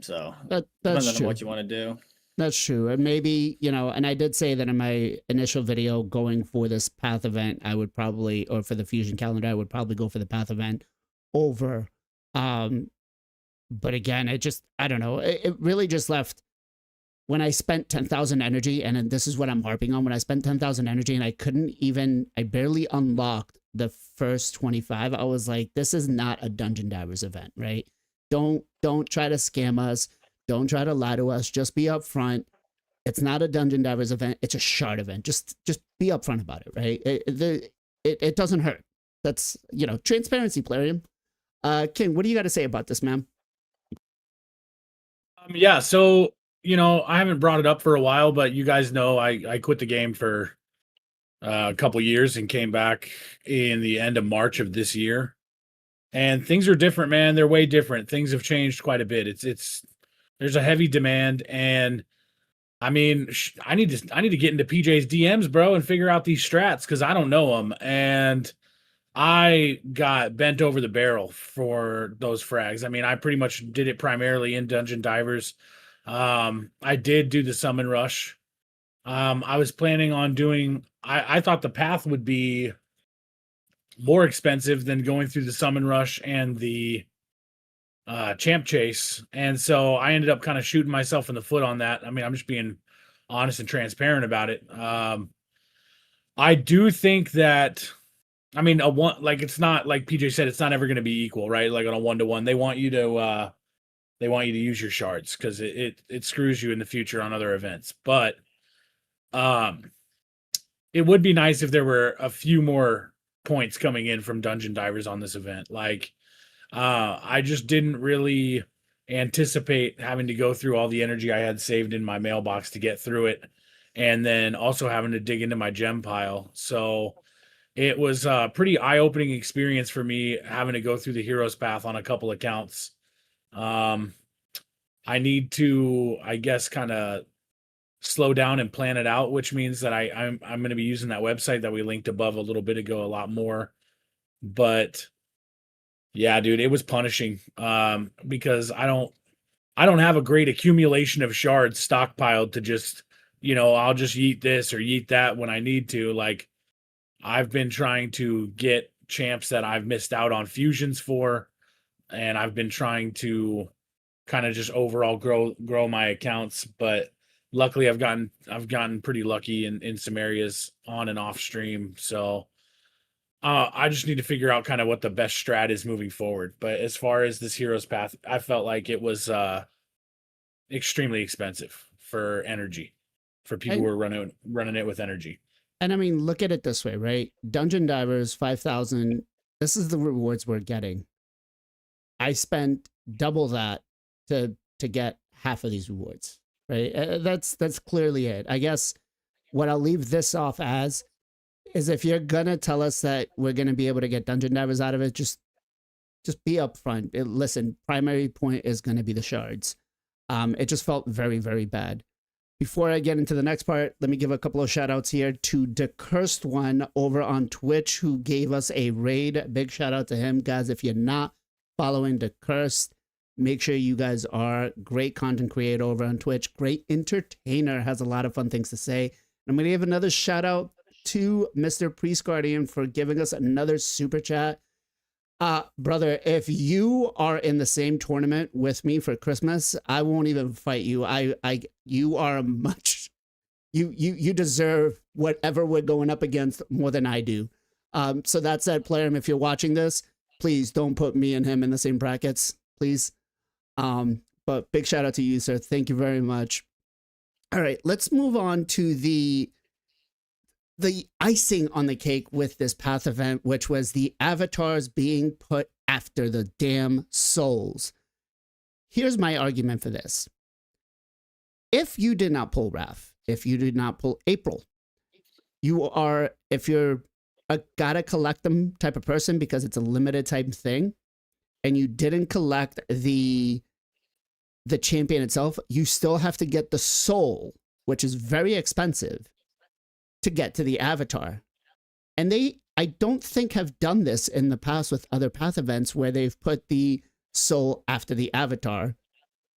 so that's depends true. on what you want to do. That's true. And maybe, you know, and I did say that in my initial video going for this path event, I would probably, or for the fusion calendar, I would probably go for the path event over. But again, I don't know. It really just left, when I spent 10,000 energy, and this is what I'm harping on, when I spent 10,000 energy and I barely unlocked the first 25, I was like, this is not a Dungeon Divers event, right? Don't try to scam us. Don't try to lie to us. Just be upfront. It's not a Dungeon Divers event. It's a shard event. Just be upfront about it, right? It doesn't hurt. That's, you know, transparency, Plarium. King, what do you got to say about this, man? Yeah, so you know, I haven't brought it up for a while, but you guys know I quit the game for a couple years and came back in the end of March of this year. And things are different, man. They're way different. Things have changed quite a bit. There's a heavy demand, and I mean, I need to get into PJ's DMs, bro, and figure out these strats because I don't know them. And I got bent over the barrel for those frags. I mean, I pretty much did it primarily in Dungeon Divers. I did do the summon rush I was planning on doing. I thought the path would be more expensive than going through the summon rush and the champ chase, and so I ended up kind of shooting myself in the foot on that. I mean, I'm just being honest and transparent about it. I do think that. I mean, a one like it's not like PJ said, it's not ever going to be equal, right? Like on a 1-to-1, they want you to use your shards because it screws you in the future on other events. But um, it would be nice if there were a few more points coming in from dungeon divers on this event. Like, I just didn't really anticipate having to go through all the energy I had saved in my mailbox to get through it, and then also having to dig into my gem pile. So it was a pretty eye-opening experience for me having to go through the hero's path on a couple accounts. Um, I need to, I guess, kind of slow down and plan it out, which means that I'm going to be using that website that we linked above a little bit ago a lot more. But yeah, dude, it was punishing because I don't have a great accumulation of shards stockpiled to just, I'll just yeet this or yeet that when I need to. Like, I've been trying to get champs that I've missed out on fusions for, and I've been trying to kind of just overall grow my accounts. But luckily, I've gotten pretty lucky in some areas on and off stream. So I just need to figure out kind of what the best strat is moving forward. But as far as this hero's path, I felt like it was extremely expensive for energy for people who And are running it with energy. and I mean, look at it this way, right? Dungeon divers 5,000. This is the rewards we're getting. I spent double that to get half of these rewards, right? That's clearly it. I guess what I'll leave this off as is if you're gonna tell us that we're gonna be able to get dungeon divers out of it, just be upfront. Listen, primary point is gonna be the shards. It just felt very, very bad. Before I get into the next part, let me give a couple of shout outs here to the Cursed One over on Twitch who gave us a raid. Big shout out to him. Guys, if you're not following the Cursed, make sure you guys are. Great content creator over on Twitch. Great entertainer. Has a lot of fun things to say. I'm going to give another shout out to Mr. Priest Guardian for giving us another super chat. Brother, if you are in the same tournament with me for Christmas, I won't even fight you. You are you deserve whatever we're going up against more than I do. So that said, player, if you're watching this, please don't put me and him in the same brackets, please. But big shout out to you, sir. Thank you very much. All right, let's move on to the icing on the cake with this path event, which was the avatars being put after the damn souls. Here's my argument for this. If you did not pull Raph, if you did not pull April, if you're a gotta collect them type of person because it's a limited type thing, and you didn't collect the champion itself, you still have to get the soul, which is very expensive, to get to the avatar. And I don't think have done this in the past with other path events where they've put the soul after the avatar,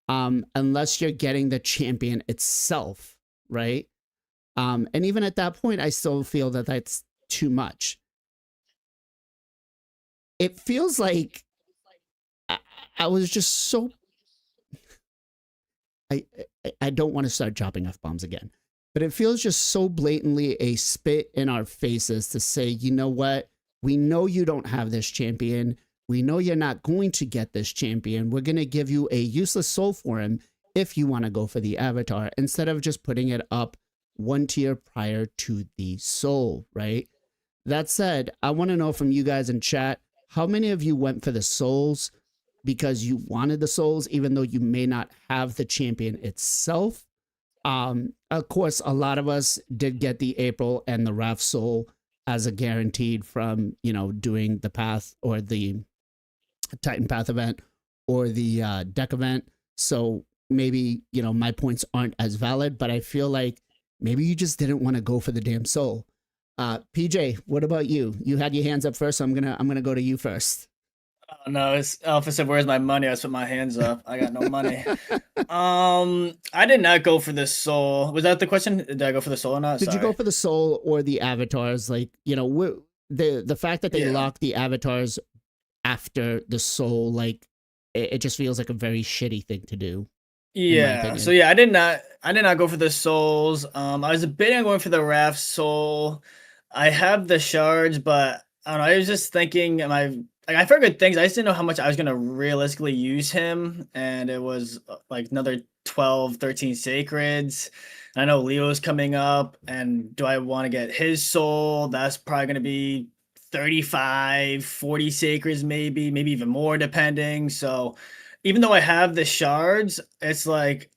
unless you're getting the champion itself, right? And even at that point, I still feel that that's too much. It feels like I was just so... I don't want to start dropping F-bombs again. But it feels just so blatantly a spit in our faces to say, you know what? We know you don't have this champion. We know you're not going to get this champion. We're going to give you a useless soul for him if you want to go for the avatar, instead of just putting it up one tier prior to the soul, right? That said, I want to know from you guys in chat, how many of you went for the souls because you wanted the souls, even though you may not have the champion itself? Of course, a lot of us did get the April and the Raph Soul as a guaranteed from, doing the path or the Titan Path event or the deck event. So maybe, my points aren't as valid, but I feel like maybe you just didn't want to go for the damn soul. PJ, what about you? You had your hands up first, so I'm gonna go to you first. Oh, no, it's Alpha said, "Where's my money?" I just put my hands up. I got no money. I did not go for the soul. Was that the question? Did I go for the soul or not? Did you Sorry. go for the soul or the avatars? Like, the fact that they Yeah. lock the avatars after the soul, like it just feels like a very shitty thing to do, in my Yeah. So opinion. yeah, I did not go for the souls. I was debating on going for the Wrath soul. I have the shards, but I don't know. I was just thinking, am I like I figured things. I just didn't know how much I was gonna realistically use him, and it was like another 12, 13 sacreds. I know Leo's coming up, and do I want to get his soul? That's probably gonna be 35, 40 sacreds, maybe even more, depending. So even though I have the shards, it's like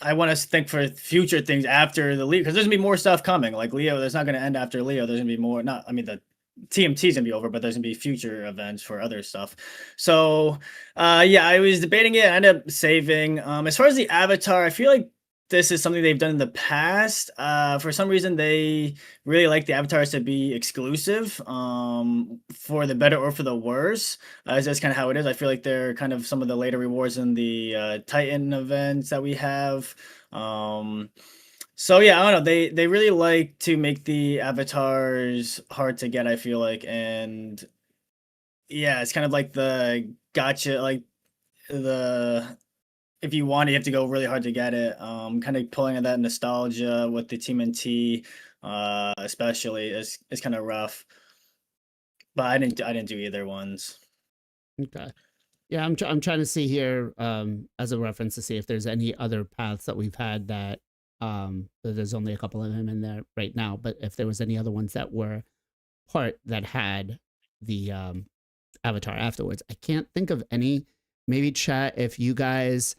I want to think for future things after the Leo because there's gonna be more stuff coming. Like Leo, there's not gonna end after Leo. There's gonna be more. Not, I mean, the TMT's gonna be over, but there's gonna be future events for other stuff. So, yeah, I was debating it. I ended up saving. As far as the avatar, I feel like this is something they've done in the past. For some reason, they really like the avatars to be exclusive. For the better or for the worse. That's kind of how it is. I feel like they're kind of some of the later rewards in the Titan events that we have. So yeah, I don't know. They really like to make the avatars hard to get, I feel like, and yeah, it's kind of like the gotcha, like the if you want it, you have to go really hard to get it. Kind of pulling at that nostalgia with the TMNT, especially is kind of rough. But I didn't do either ones. Okay. Yeah, I'm trying to see here as a reference to see if there's any other paths that we've had that there's only a couple of them in there right now, but if there was any other ones that were part that had the avatar afterwards. I can't think of any. Maybe chat if you guys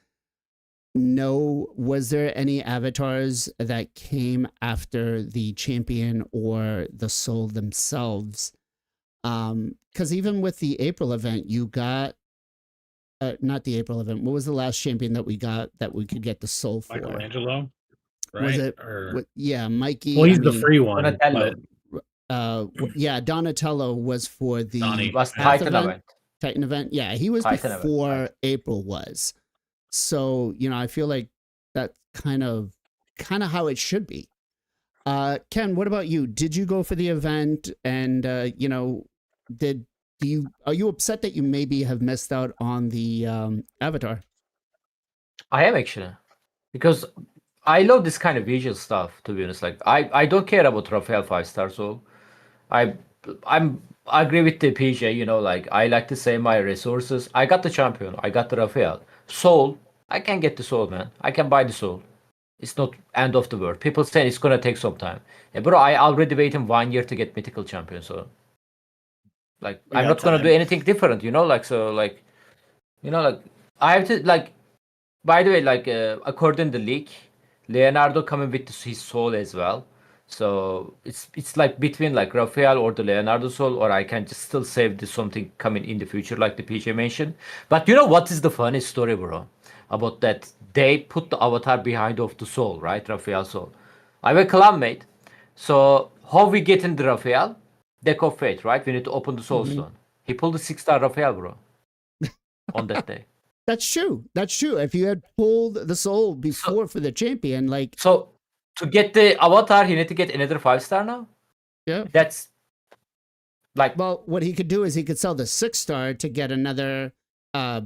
know, was there any avatars that came after the champion or the soul themselves? Because even with the April event, you got not the April event. What was the last champion that we got that we could get the soul for? Michelangelo, right? Was it? Or Yeah, Mikey. well, he's I the mean, free one, Donatello but yeah, Donatello was for the Donnie. was Yeah. Path Titan event, event. Titan event. Yeah, he was Titan event. before Right. April was. So, I feel like that's kind of how it should be. Ken, what about you? Did you go for the event? And did are you upset that you maybe have missed out on the avatar? I am actually because I love this kind of visual stuff. To be honest, like I don't care about Rafael 5 star, so I I agree with the PJ. Like I like to save my resources. I got the champion. I got the Rafael soul. I can get the soul, man. I can buy the soul. It's not end of the world. People say it's gonna take some time. Yeah, bro, I already waited 1 year to get mythical champion, so like We I'm got not gonna do time. anything different, like so like like I have to like by the way, like according to the leak, Leonardo coming with his soul as well. So it's like between like Raphael or the Leonardo soul, or I can just still save this something coming in the future, like the PJ mentioned. But you know what is the funny story, bro? About that they put the avatar behind of the soul, right? Raphael soul. I have a clanmate. So how we get in the Raphael? Deck of Fate, right? We need to open the soul Mhm. stone. He pulled the 6 star Raphael, bro, on that day. That's true. That's true. If you had pulled the soul So before for the champion, like, So to get the avatar, he need to get another 5 star now. yeah. That's like Well, what he could do is he could sell the 6 star to get another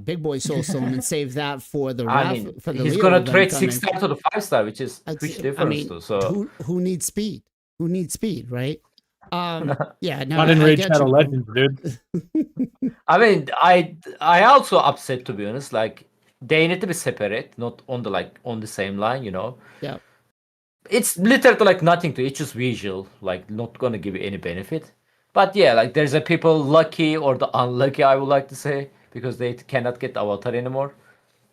big boy soul stone and save that for the I mean, for the he's Leo gonna event trade coming. 6 star to the 5 star, which is huge I difference mean, too. So who needs speed? Who needs speed, right? Yeah, no, not in I Raid get Shadow you, bro. Legends, dude. I mean, I also upset, to be honest. Like they need to be separate, not on the on the same line. Yeah, It's literally like nothing to it. It's just visual, like not gonna give you any benefit. But yeah, like there's a people lucky or the unlucky, I would like to say, because they cannot get avatar anymore.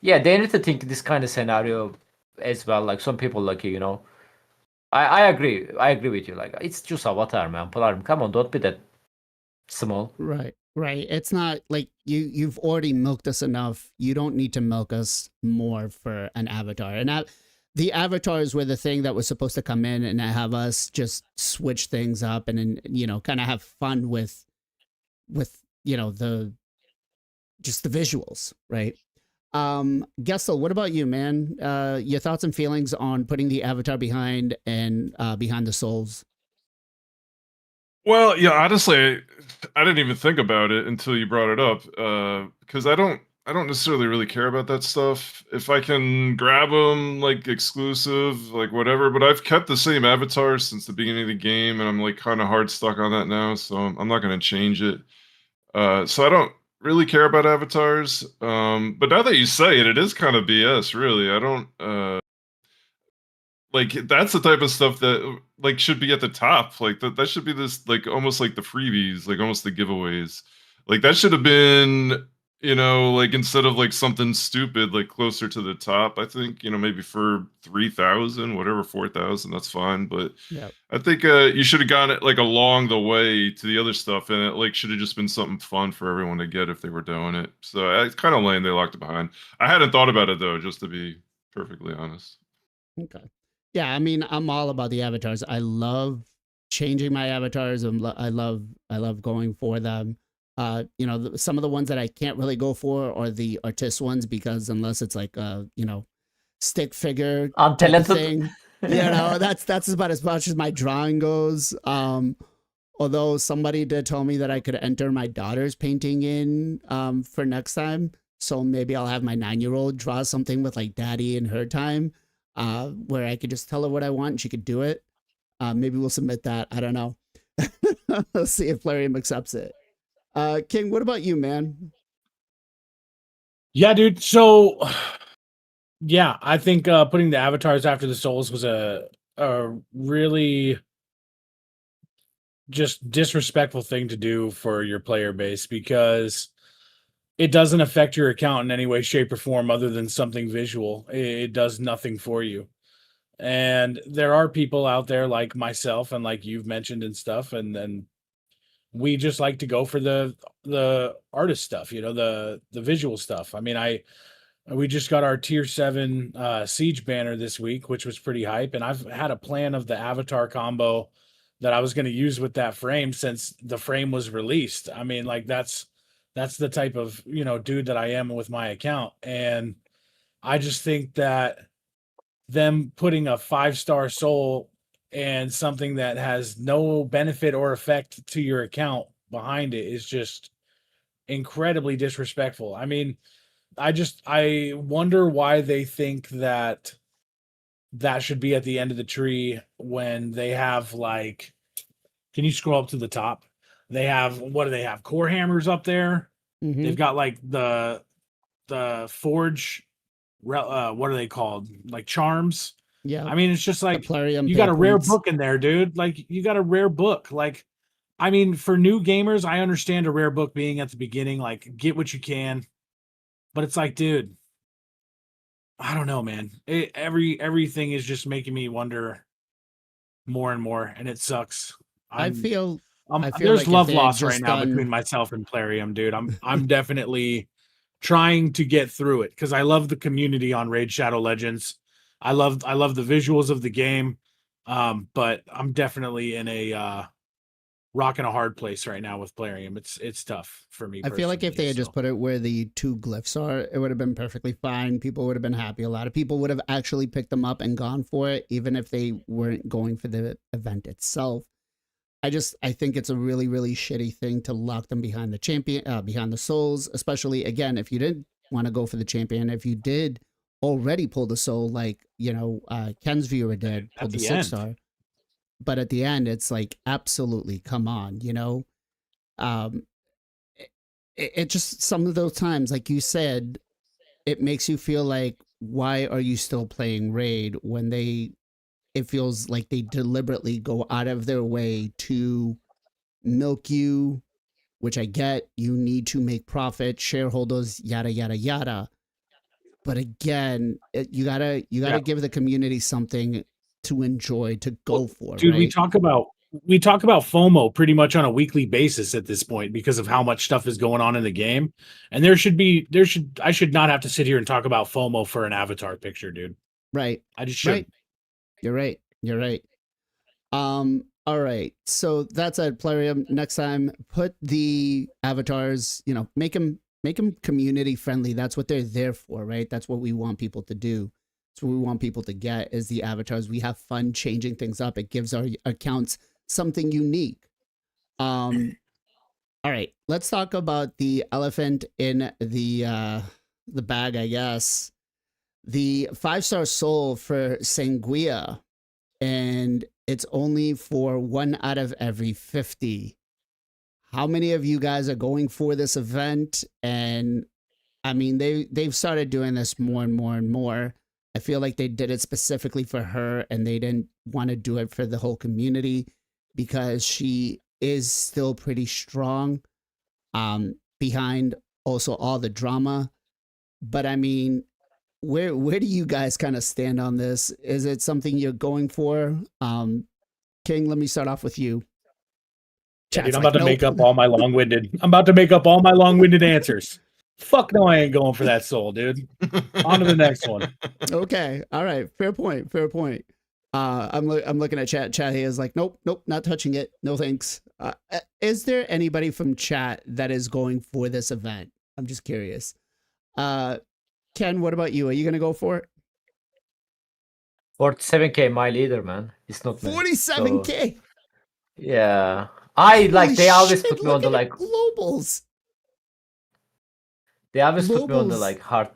Yeah, they need to think this kind of scenario as well. Like some people lucky. I agree. I agree with you. Like it's just avatar, man. Polarum, come on, don't be that small. right, right. It's not like you've already milked us enough. You don't need to milk us more for an avatar. And the avatars were the thing that was supposed to come in and have us just switch things up and kind of have fun with the just the visuals, right? Gessel, what about you, man? Your thoughts and feelings on putting the avatar behind and behind the souls? Well, yeah, honestly, I didn't even think about it until you brought it up. Because I don't necessarily really care about that stuff. If I can grab them like exclusive, like whatever. But I've kept the same avatar since the beginning of the game, and I'm like kind of hard stuck on that now. So I'm not going to change it. So I don't really care about avatars. But now that you say it, it is kind of BS, really. I don't. Like that's the type of stuff that like should be at the top. Like that should be this like almost like the freebies, like almost the giveaways. Like that should have been, like instead of like something stupid, like closer to the top. I think, maybe for 3,000, whatever, 4,000, that's fine. But Yeah. I think you should have gone it like along the way to the other stuff, and it like should have just been something fun for everyone to get if they were doing it. So it's kind of lame they locked it behind. I hadn't thought about it though, just to be perfectly honest. Okay. Yeah, I mean, I'm all about the avatars. I love changing my avatars. I love going for them. Some of the ones that I can't really go for are the artist ones because unless it's like stick figure type of Untalented. thing, that's about as much as my drawing goes. Although somebody did tell me that I could enter my daughter's painting in for next time. So maybe I'll have my 9-year-old draw something with like daddy in her time, where I could just tell her what I want and she could do it. Maybe we'll submit that. I don't know. Let's see if Plarium accepts it. King, what about you, man? Yeah, dude. So, yeah, I think putting the avatars after the souls was a really just disrespectful thing to do for your player base because it doesn't affect your account in any way, shape, or form other than something visual. It does nothing for you. And there are people out there like myself and like you've mentioned and stuff, and we just like to go for the artist stuff, the visual stuff. I mean, we just got our tier 7 siege banner this week, which was pretty hype, and I've had a plan of the avatar combo that I was going to use with that frame since the frame was released. I mean, like that's the type of dude that I am with my account, and I just think that them putting a 5-star soul and something that has no benefit or effect to your account behind it is just incredibly disrespectful. I mean, I wonder why they think that should be at the end of the tree when they have like, can you scroll up to the top? They have, what do they have? Core hammers up there. Mm-hmm. They've got like the forge, what are they called? Like charms. Yeah. I mean, it's just like Plarium you got a pay rare points. book in there, dude. Like you got a rare book. Like, I mean, for new gamers, I understand a rare book being at the beginning. Like, get what you can, but it's like, dude, I don't know, man. Everything is just making me wonder more and more, and it sucks. I feel There's like if love they had lost right just now done- between myself and Plarium, dude. I'm definitely trying to get through it because I love the community on Raid Shadow Legends. I love the visuals of the game, but I'm definitely in a rock and a hard place right now with Plarium. It's tough for me. I feel like if they had personally, just put it where the 2 glyphs are, it would have been perfectly fine. People would have been happy. A lot of people would have actually picked them up and gone for it, even if they weren't going for the event itself. I think it's a really, really shitty thing to lock them behind the champion, behind the souls, especially again, if you didn't want to go for the champion, if you did already pull the soul, like, Ken's viewer did, At pulled the the 6-star. But at the end, it's like, absolutely, come on, Um, it just, some of those times, like you said, it makes you feel like, why are you still playing Raid when it feels like they deliberately go out of their way to milk you, which I get. You need to make profit, shareholders, yada yada yada. But again, you gotta give the community something to enjoy, to go for, dude. right? We talk about FOMO pretty much on a weekly basis at this point because of how much stuff is going on in the game, and I should not have to sit here and talk about FOMO for an avatar picture, dude. Right. I just should. Right. You're right. You're right. All right. So that's at Plarium. Next time, put the avatars, make them make them community friendly. That's what they're there for, right? That's what we want people to do. That's what we want people to get is the avatars. We have fun changing things up. It gives our accounts something unique. All right, let's talk about the elephant in the bag, I guess. The 5-star soul for Sanguia, and it's only for 1 out of every 50. How many of you guys are going for this event? And I mean, they've started doing this more and more and more. I feel like they did it specifically for her, and they didn't want to do it for the whole community because she is still pretty strong behind also all the drama. But I mean, where do you guys kind of stand on this? Is it something you're going for? King, let me start off with you. Yeah, dude, I'm about to make up all my long-winded. I'm about to make up all my long-winded answers. Fuck no, I ain't going for that soul, dude. On to the next one. Okay, all right, fair point. Fair point. I'm looking at chat. Chat here is like, nope, not touching it. No thanks. Is there anybody from chat that is going for this event? I'm just curious. Ken, what about you? Are you gonna go for it? 47K, my leader, man. It's not me. 47K. So, yeah, I like. Holy They always shit, put me on the look at like. globals. They always put me on the Globals. like hard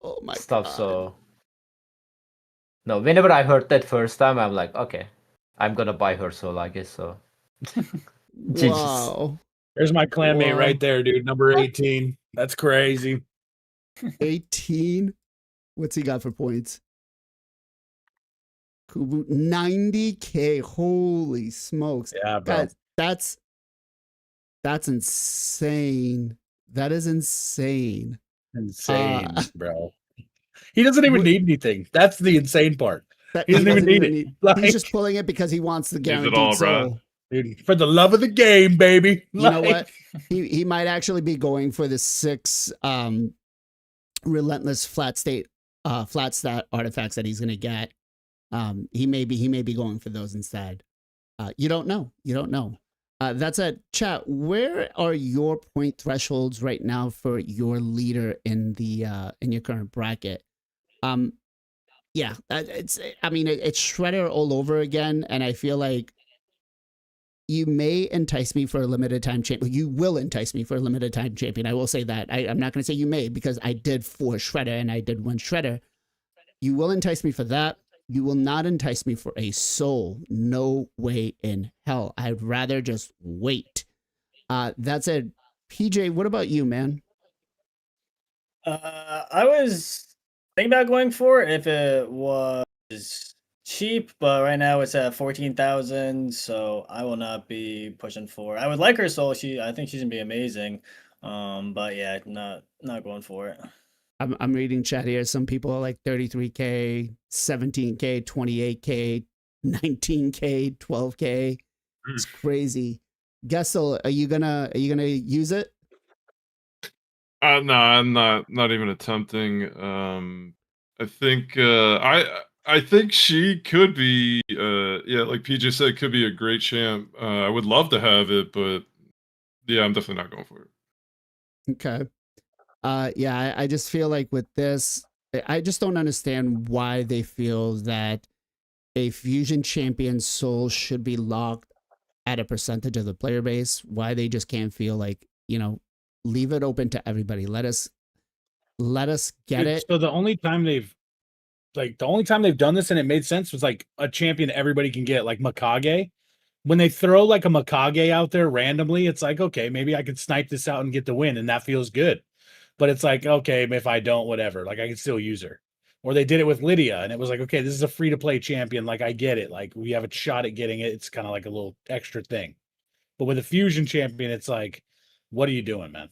Oh my stuff. god. So no, whenever I heard that first time, I'm like, okay, I'm gonna buy her soul, I guess. So GG's. Wow. There's my clanmate Wow. right there, dude. Number 18. That's crazy. 18. What's he got for points? Kubu 90K. Holy smokes. Yeah, bro. Guys, that's insane. That is insane. Insane, bro. He doesn't even need anything. That's the insane part. He doesn't even need it. Like, he's just pulling it because he wants the Needs it guaranteed all, bro. soul. dude, for the love of the game, baby. You know what? He might actually be going for the 6 relentless flat stat artifacts that he's gonna get. He may be going for those instead. You don't know. That's a chat. Where are your point thresholds right now for your leader in your current bracket? Yeah, it's Shredder all over again, and I feel like you may entice me for a limited time champion. You will entice me for a limited time champion. I will say that. I'm not going to say you may, because I did for Shredder and I did one Shredder. You will entice me for that. You will not entice me for a soul. No way in hell. I'd rather just wait. That's it. PJ, what about you, man? I was thinking about going for it if it was cheap, but right now it's at 14,000, so I will not be pushing for it. I would like her soul. I think she's gonna be amazing. But yeah, not going for it. I'm reading chat here. Some people are like 33K, 17K, 28K, 19K, 12K. It's crazy. Gessel, are you gonna use it? No, I'm not even attempting. I think I think she could be yeah, like PJ said, could be a great champ. I would love to have it, but yeah, I'm definitely not going for it. Okay. Yeah, I just feel like with this, I just don't understand why they feel that a fusion champion soul should be locked at a percentage of the player base. Why they just can't feel like, leave it open to everybody. Let us get it. So the only time they've done this and it made sense was like a champion everybody can get, like Mikage. When they throw like a Mikage out there randomly, it's like, okay, maybe I could snipe this out and get the win, and that feels good. But it's like, okay, if I don't, whatever, like I can still use her. Or they did it with Lydia, and it was like, okay, this is a free-to-play champion. Like, I get it. Like, we have a shot at getting it. It's kind of like a little extra thing. But with a fusion champion, it's like, what are you doing, man?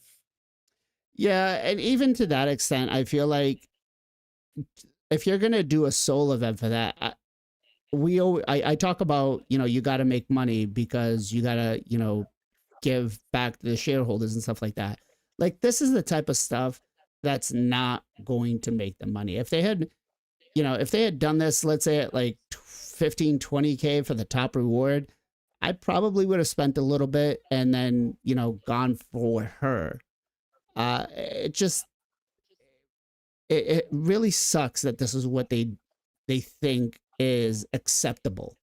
Yeah, and even to that extent, I feel like if you're gonna do a soul event for that, I talk about, you got to make money because you got to, give back to the shareholders and stuff like that. Like, this is the type of stuff that's not going to make them money. If they had, if they had done this, let's say at like 15, 20K for the top reward, I probably would have spent a little bit and then, gone for her. It just it really sucks that this is what they think is acceptable,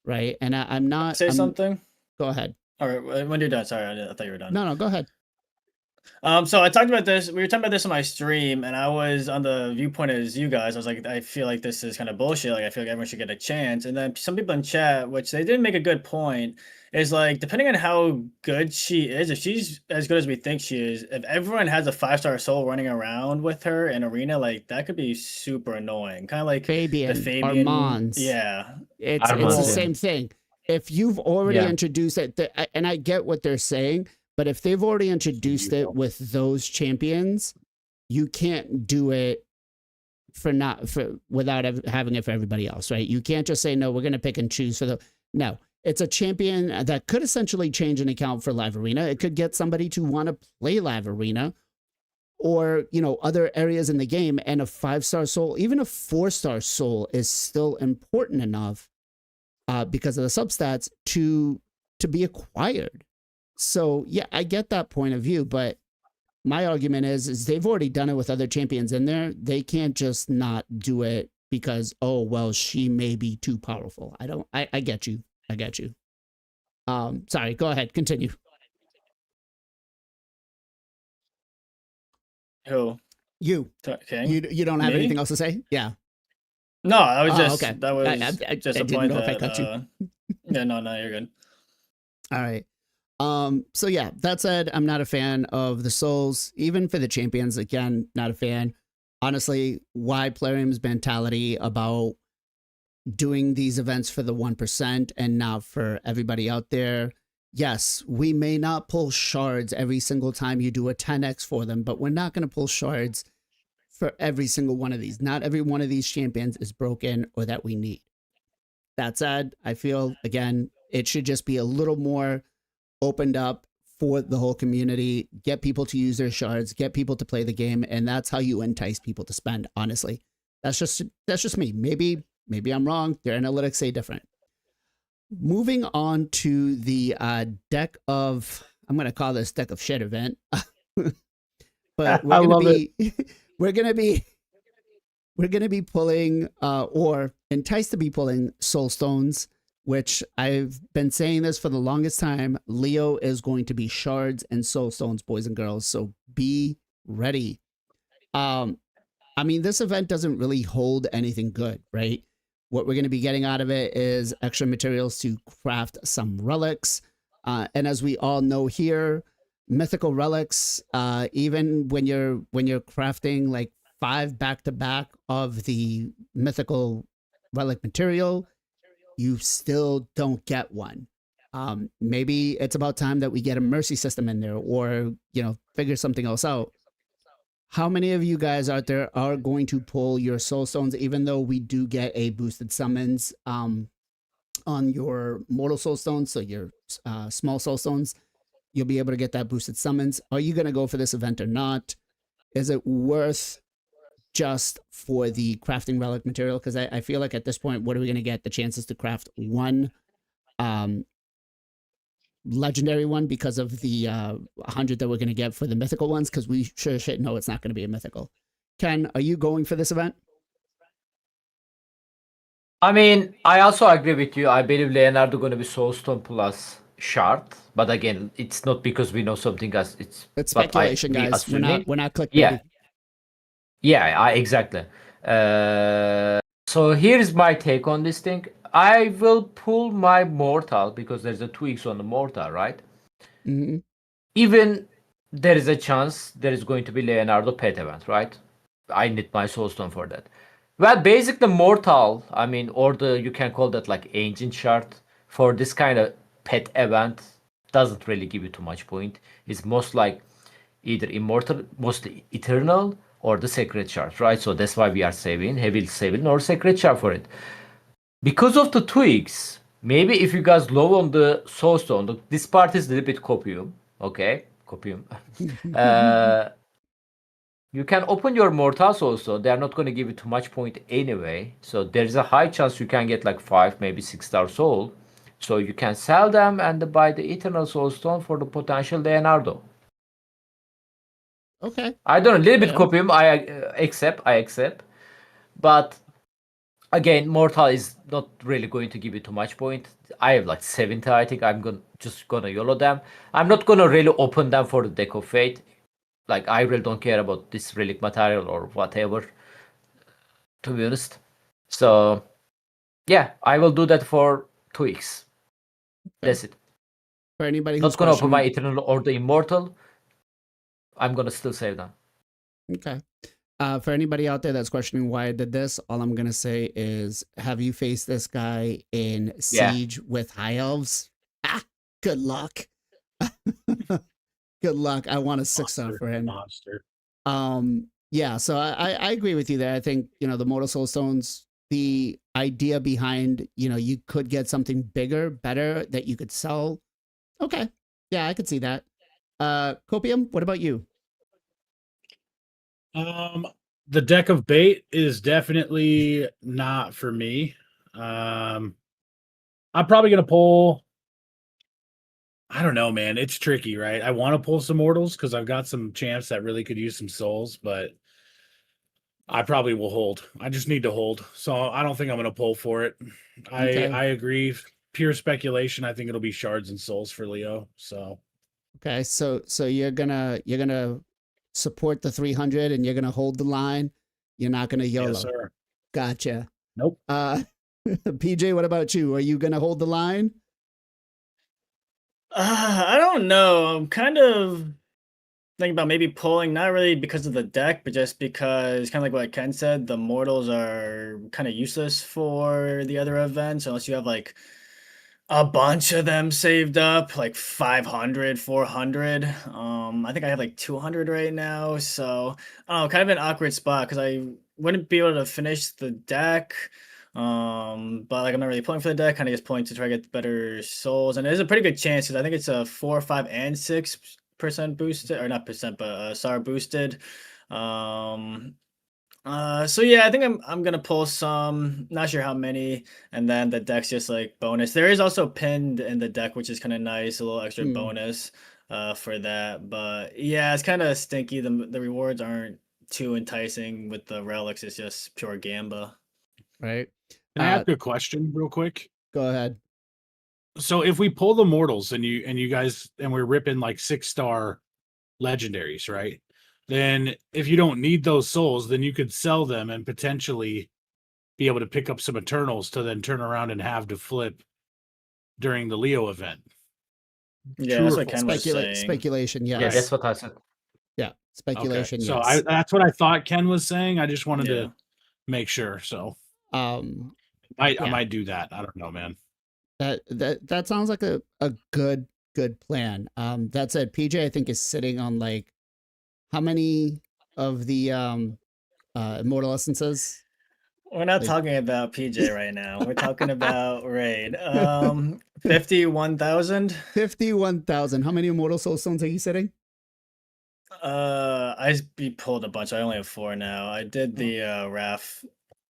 right? And I'm not. Say something. Go ahead. All right, when you're done. Sorry, I thought you were done. No, go ahead. So I talked about this. We were talking about this on my stream, and I was on the viewpoint as you guys. I was like, I feel like this is kind of bullshit. Like, I feel like everyone should get a chance. And then some people in chat, which they didn't make a good point, is like, depending on how good she is, if she's as good as we think she is, if everyone has a 5-star soul running around with her in arena, like that could be super annoying. Kind of like Fabian, the Fabian, Armands. yeah, It's the Armands, yeah. same thing. If you've already Yeah. introduced it, and I get what they're saying, but if they've already introduced it with those champions, you can't do it without having it for everybody else, right? You can't just say, no, we're going to pick and choose for no. It's a champion that could essentially change an account for Live Arena. It could get somebody to want to play Live Arena or, other areas in the game. And a 5-star soul, even a 4-star soul is still important enough because of the substats to be acquired. So yeah, I get that point of view, but my argument is they've already done it with other champions in there. They can't just not do it because, oh, well, she may be too powerful. I get you. Sorry, go ahead, continue. who? You Okay. you don't have Me? anything else to say? Yeah. No, I was Oh, just okay. that was I just a didn't point know if I that. cut you. Yeah, no, you're good. All right. So yeah, that said, I'm not a fan of the souls, even for the champions. Again, not a fan. Honestly, why Plarium's mentality about doing these events for the 1% and not for everybody out there. Yes, we may not pull shards every single time you do a 10x for them, but we're not going to pull shards for every single one of these. Not every one of these champions is broken or that we need. That said, I feel, again, it should just be a little more opened up for the whole community, get people to use their shards, get people to play the game, and that's how you entice people to spend, honestly. That's just me. Maybe I'm wrong. Their analytics say different. Moving on to the deck of, I'm going to call this deck of shit event. But I love we're going to be pulling or enticed to be pulling soul stones, which I've been saying this for the longest time. Leo is going to be shards and soul stones, boys and girls. So be ready. I mean, this event doesn't really hold anything good, right? What we're going to be getting out of it is extra materials to craft some relics. And as we all know here, mythical relics, even when you're crafting like 5 back-to-back of the mythical relic material, you still don't get one. Maybe it's about time that we get a mercy system in there or, figure something else out. How many of you guys out there are going to pull your soul stones, even though we do get a boosted summons on your mortal soul stones, so your small soul stones, you'll be able to get that boosted summons. Are you going to go for this event or not? Is it worth just for the crafting relic material? Because I feel like at this point, what are we going to get? The chances to craft one legendary one because of the 100 that we're going to get for the mythical ones, because we sure shit know it's not going to be a mythical. Ken, are you going for this event? I mean, I also agree with you. I believe Leonardo going to be Soulstone plus Shard, but again, it's not because we know something else. It's speculation, guys. We're not clickbaity. Yeah, exactly. So here's my take on this thing. I will pull my mortal because there's a 2x on the mortal, right? Mm-hmm. Even there is a chance there is going to be Leonardo pet event, right? I need my soulstone for that. Well, basically mortal, I mean, or you can call that like ancient shard for this kind of pet event doesn't really give you too much point. It's most like either immortal, mostly eternal, or the sacred shard, right? So that's why we are saving, heavily saving or sacred shard for it. Because of the twigs, maybe if you guys low on the soulstone, this part is a little bit copium, okay? Copium. You can open your mortals also. They are not going to give you too much point anyway. So there's a high chance you can get like 5, maybe 6-star soul. So you can sell them and buy the eternal soulstone for the potential Leonardo. Okay. I don't know, a little bit Yeah. copium. I accept, but again, Mortal is not really going to give you too much point. I have like 70. I think just gonna YOLO them. I'm not gonna really open them for the Deck of Fate. Like I really don't care about this relic material or whatever, to be honest. So yeah, I will do that for 2x. That's it. For anybody who's Not gonna open my questioning, Eternal or the Immortal. I'm gonna still save them. okay. For anybody out there that's questioning why I did this, all I'm gonna say is, have you faced this guy in Yeah. Siege with High Elves? Ah, good luck. Good luck. I want a 6-star for him. Monster. Yeah, so I agree with you there. I think, the Mortal Soul Stones, the idea behind, you could get something bigger, better that you could sell. Okay. Yeah, I could see that. Copium, what about you? The deck of bait is definitely not for me. I'm probably gonna pull. I don't know, man. It's tricky, right? I want to pull some mortals because I've got some champs that really could use some souls, but I probably will hold. I just need to hold. So I don't think I'm gonna pull for it. Okay. I agree. Pure speculation. I think it'll be shards and souls for Leo. So Okay, so you're gonna support the 300 and you're gonna hold the line. You're not gonna YOLO. yes, sir. Gotcha. Nope. PJ, what about you? Are you gonna hold the line? I don't know. I'm kind of thinking about maybe pulling, not really because of the deck, but just because, kind of like what Ken said, the mortals are kind of useless for the other events unless you have like a bunch of them saved up, like 500, 400. I think I have like 200 right now. So, kind of an awkward spot because I wouldn't be able to finish the deck. But like I'm not really pulling for the deck, kind of just pulling to try to get better souls. And there's a pretty good chance because I think it's a 4, 5, and 6% boosted, or not percent, but SAR boosted. So yeah, I think I'm gonna pull some, not sure how many, and then the deck's just like bonus. There is also pinned in the deck, which is kind of nice, a little extra bonus for that. But yeah, it's kind of stinky. The rewards aren't too enticing with the relics. It's just pure gamba. Right. Can I ask you a question real quick? Go ahead. So if we pull the mortals and you guys and we're ripping like 6-star legendaries, right? Then if you don't need those souls, then you could sell them and potentially be able to pick up some Eternals to then turn around and have to flip during the Leo event. Yeah, True that's or what Ken was saying. Speculation, yes. Yeah, that's what I said. Yeah, speculation, So yes. that's what I thought Ken was saying. I just wanted Yeah. to make sure. So Um, I Yeah. might do that. I don't know, man. that sounds like a good plan. That said, PJ I think is sitting on like how many of the immortal essences? We're not Like- talking about PJ right now. We're talking about Raid. 51,000. 51,000. How many immortal soul stones are you sitting? I pulled a bunch. I only have 4 now. I did the RAF.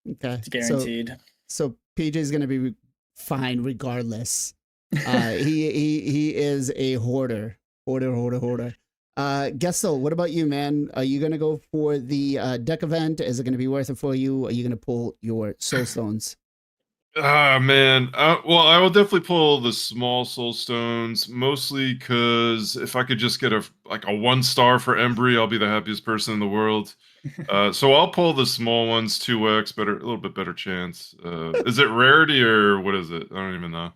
Okay. It's guaranteed. So PJ's gonna be fine regardless. He is a hoarder. Gessel, what about you, man? Are you gonna go for the deck event? Is it gonna be worth it for you? Are you gonna pull your soul stones? Ah, man. Well, I will definitely pull the small soul stones, mostly because if I could just get a 1-star for Embry, I'll be the happiest person in the world. So I'll pull the small ones, 2x, a little bit better chance. Is it rarity or what is it? I don't even know.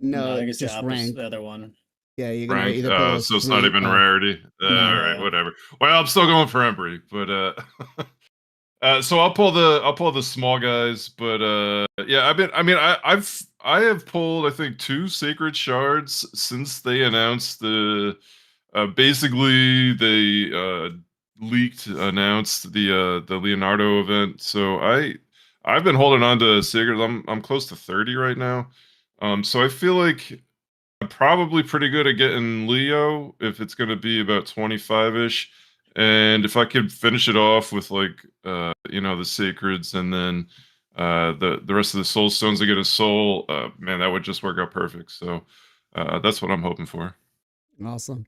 No, I think it's just the opposite, rank. the other one. Yeah, you're gonna Rank. either pull a So it's not 3 even or- rarity. All right, No. whatever. Well, I'm still going for Embry, but so I'll pull the small guys, but yeah, I have pulled I think 2 sacred shards since they announced basically they announced the Leonardo event. So I've been holding on to sacred. I'm close to 30 right now. So I feel like I'm probably pretty good at getting Leo if it's going to be about 25ish. And if I could finish it off with the sacreds and then the rest of the soul stones to get a soul, man, that would just work out perfect. So that's what I'm hoping for. Awesome.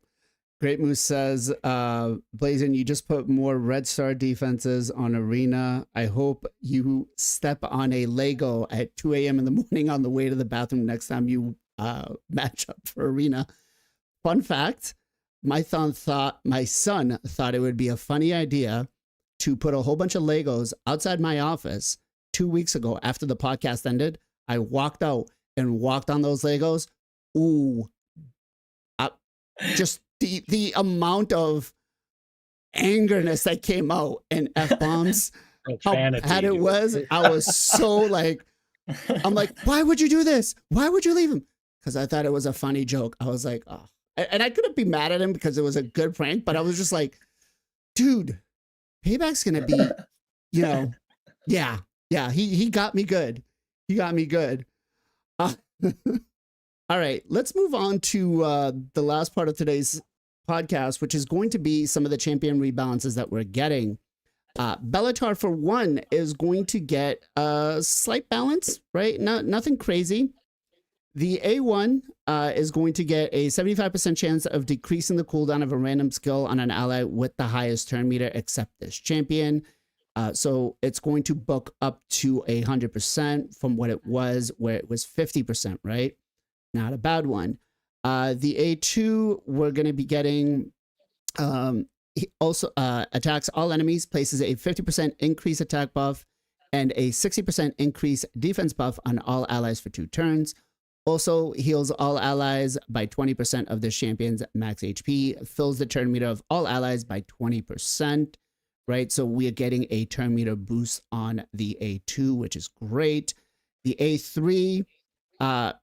Great Moose says, Blazin, you just put more Red Star defenses on Arena. I hope you step on a Lego at 2 a.m. in the morning on the way to the bathroom next time you match up for Arena. Fun fact, my son thought it would be a funny idea to put a whole bunch of Legos outside my office 2 weeks ago after the podcast ended. I walked out and walked on those Legos. Ooh, just the amount of angerness that came out and F-bombs, how bad it was. I was so like, I'm like, why would you do this? Why would you leave him? Because I thought it was a funny joke. I was like, oh. And I couldn't be mad at him because it was a good prank, but I was just like, dude, payback's going to be, yeah, he got me good. He got me good. All right, let's move on to the last part of today's podcast, which is going to be some of the champion rebalances that we're getting. Bellator, for one, is going to get a slight balance, right? Nothing crazy. The A1 is going to get a 75% chance of decreasing the cooldown of a random skill on an ally with the highest turn meter, except this champion. So it's going to book up to 100% from what it was, where it was 50%, right? Not a bad one. The A2, we're going to be getting also attacks all enemies, places a 50% increase attack buff and a 60% increase defense buff on all allies for 2 turns. Also heals all allies by 20% of the champion's max HP, fills the turn meter of all allies by 20%, right? So we are getting a turn meter boost on the A2, which is great. The A3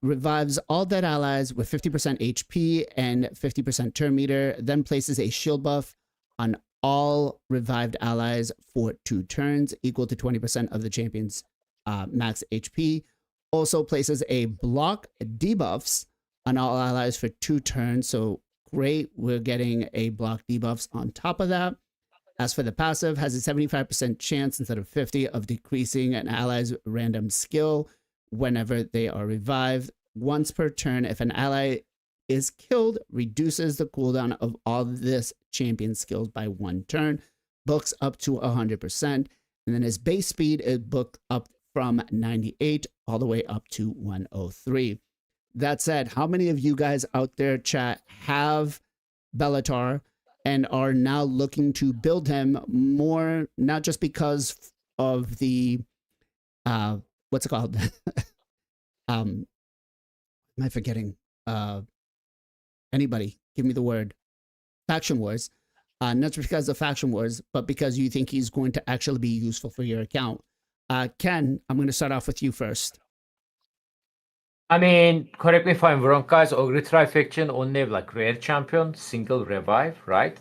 revives all dead allies with 50% HP and 50% turn meter, then places a shield buff on all revived allies for 2 turns, equal to 20% of the champion's max HP. Also places a block debuffs on all allies for 2 turns. So great, we're getting a block debuffs on top of that. As for the passive, has a 75% chance instead of 50 of decreasing an ally's random skill whenever they are revived. Once per turn, if an ally is killed, reduces the cooldown of all this champion skills by 1 turn, books up to 100%, and then his base speed is booked up from 98 all the way up to 103. That said, how many of you guys out there, chat, have Bellator and are now looking to build him more, not just because of the what's it called? Am I forgetting? Anybody, give me the word. Faction Wars. Not just because of Faction Wars, but because you think he's going to actually be useful for your account. Ken, I'm going to start off with you first. I mean, correct me if I'm wrong, guys. Ogre Trifection only have like rare champion, single revive, right?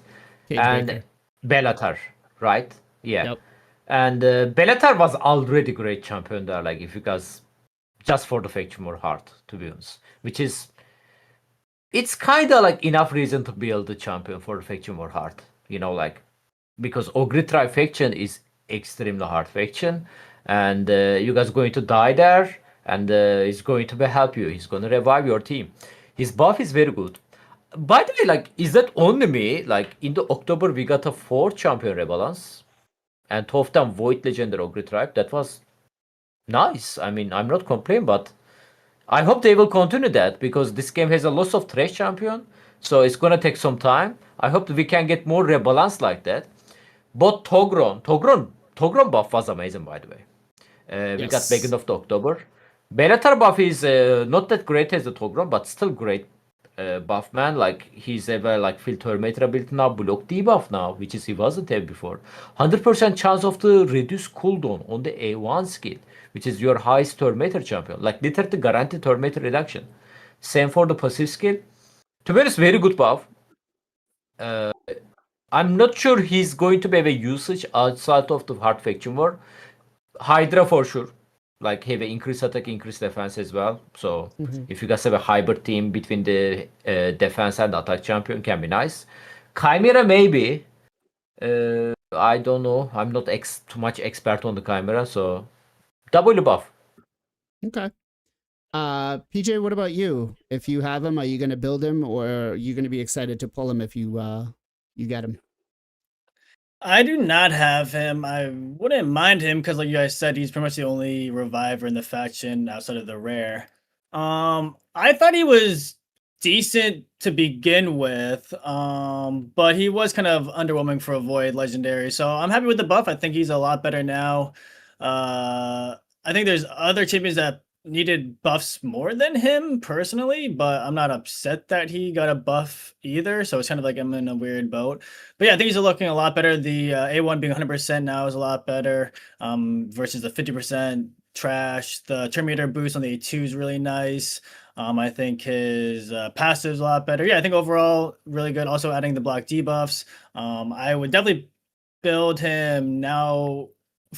Cage and Breaker. Bellator, right? Yeah. Yep. And Bellator was already great champion there. Like if you guys just for the faction more hard, to be honest, which is it's kind of like enough reason to build the champion for the faction more hard. Like because Ogre Trifection is extremely hard faction, and you guys going to die there. And he's going to help you. He's going to revive your team. His buff is very good. By the way, like, is that only me? Like, in the October, we got a 4 champion rebalance. And 2 of them Void Legend Ogre Tribe. That was nice. I mean, I'm not complaining, but I hope they will continue that. Because this game has a lot of trash champion. So it's going to take some time. I hope we can get more rebalance like that. But Togron buff was amazing, by the way. We got beginning of the October. Bellator buff is not that great as the Togron, but still great buff, man. Like he's ever like filter meter ability now, block debuff now, which is he wasn't there before. 100% chance of the reduced cooldown on the A1 skill, which is your highest turn meter champion. Like literally guaranteed turn meter reduction. Same for the passive skill. To be honest, very good buff. I'm not sure he's going to be a usage outside of the hard faction war. Hydra for sure. Like have an increased attack, increased defense as well. So if you guys have a hybrid team between the defense and attack champion, can be nice. Chimera maybe. I don't know. I'm not too much expert on the Chimera, so W buff. Okay. PJ, what about you? If you have him, are you going to build him, or are you going to be excited to pull him if you get him? I do not have him. I wouldn't mind him because, like you guys said, he's pretty much the only reviver in the faction outside of the rare. I thought he was decent to begin with, but he was kind of underwhelming for a void legendary. So I'm happy with the buff. I think he's a lot better now. I think there's other champions that needed buffs more than him personally, but I'm not upset that he got a buff either. So it's kind of like I'm in a weird boat. But yeah, I think he's looking a lot better. The A1 being 100% now is a lot better versus the 50% trash. The Terminator boost on the A2 is really nice. I think his passive is a lot better. Yeah, I think overall really good. Also adding the block debuffs. I would definitely build him now.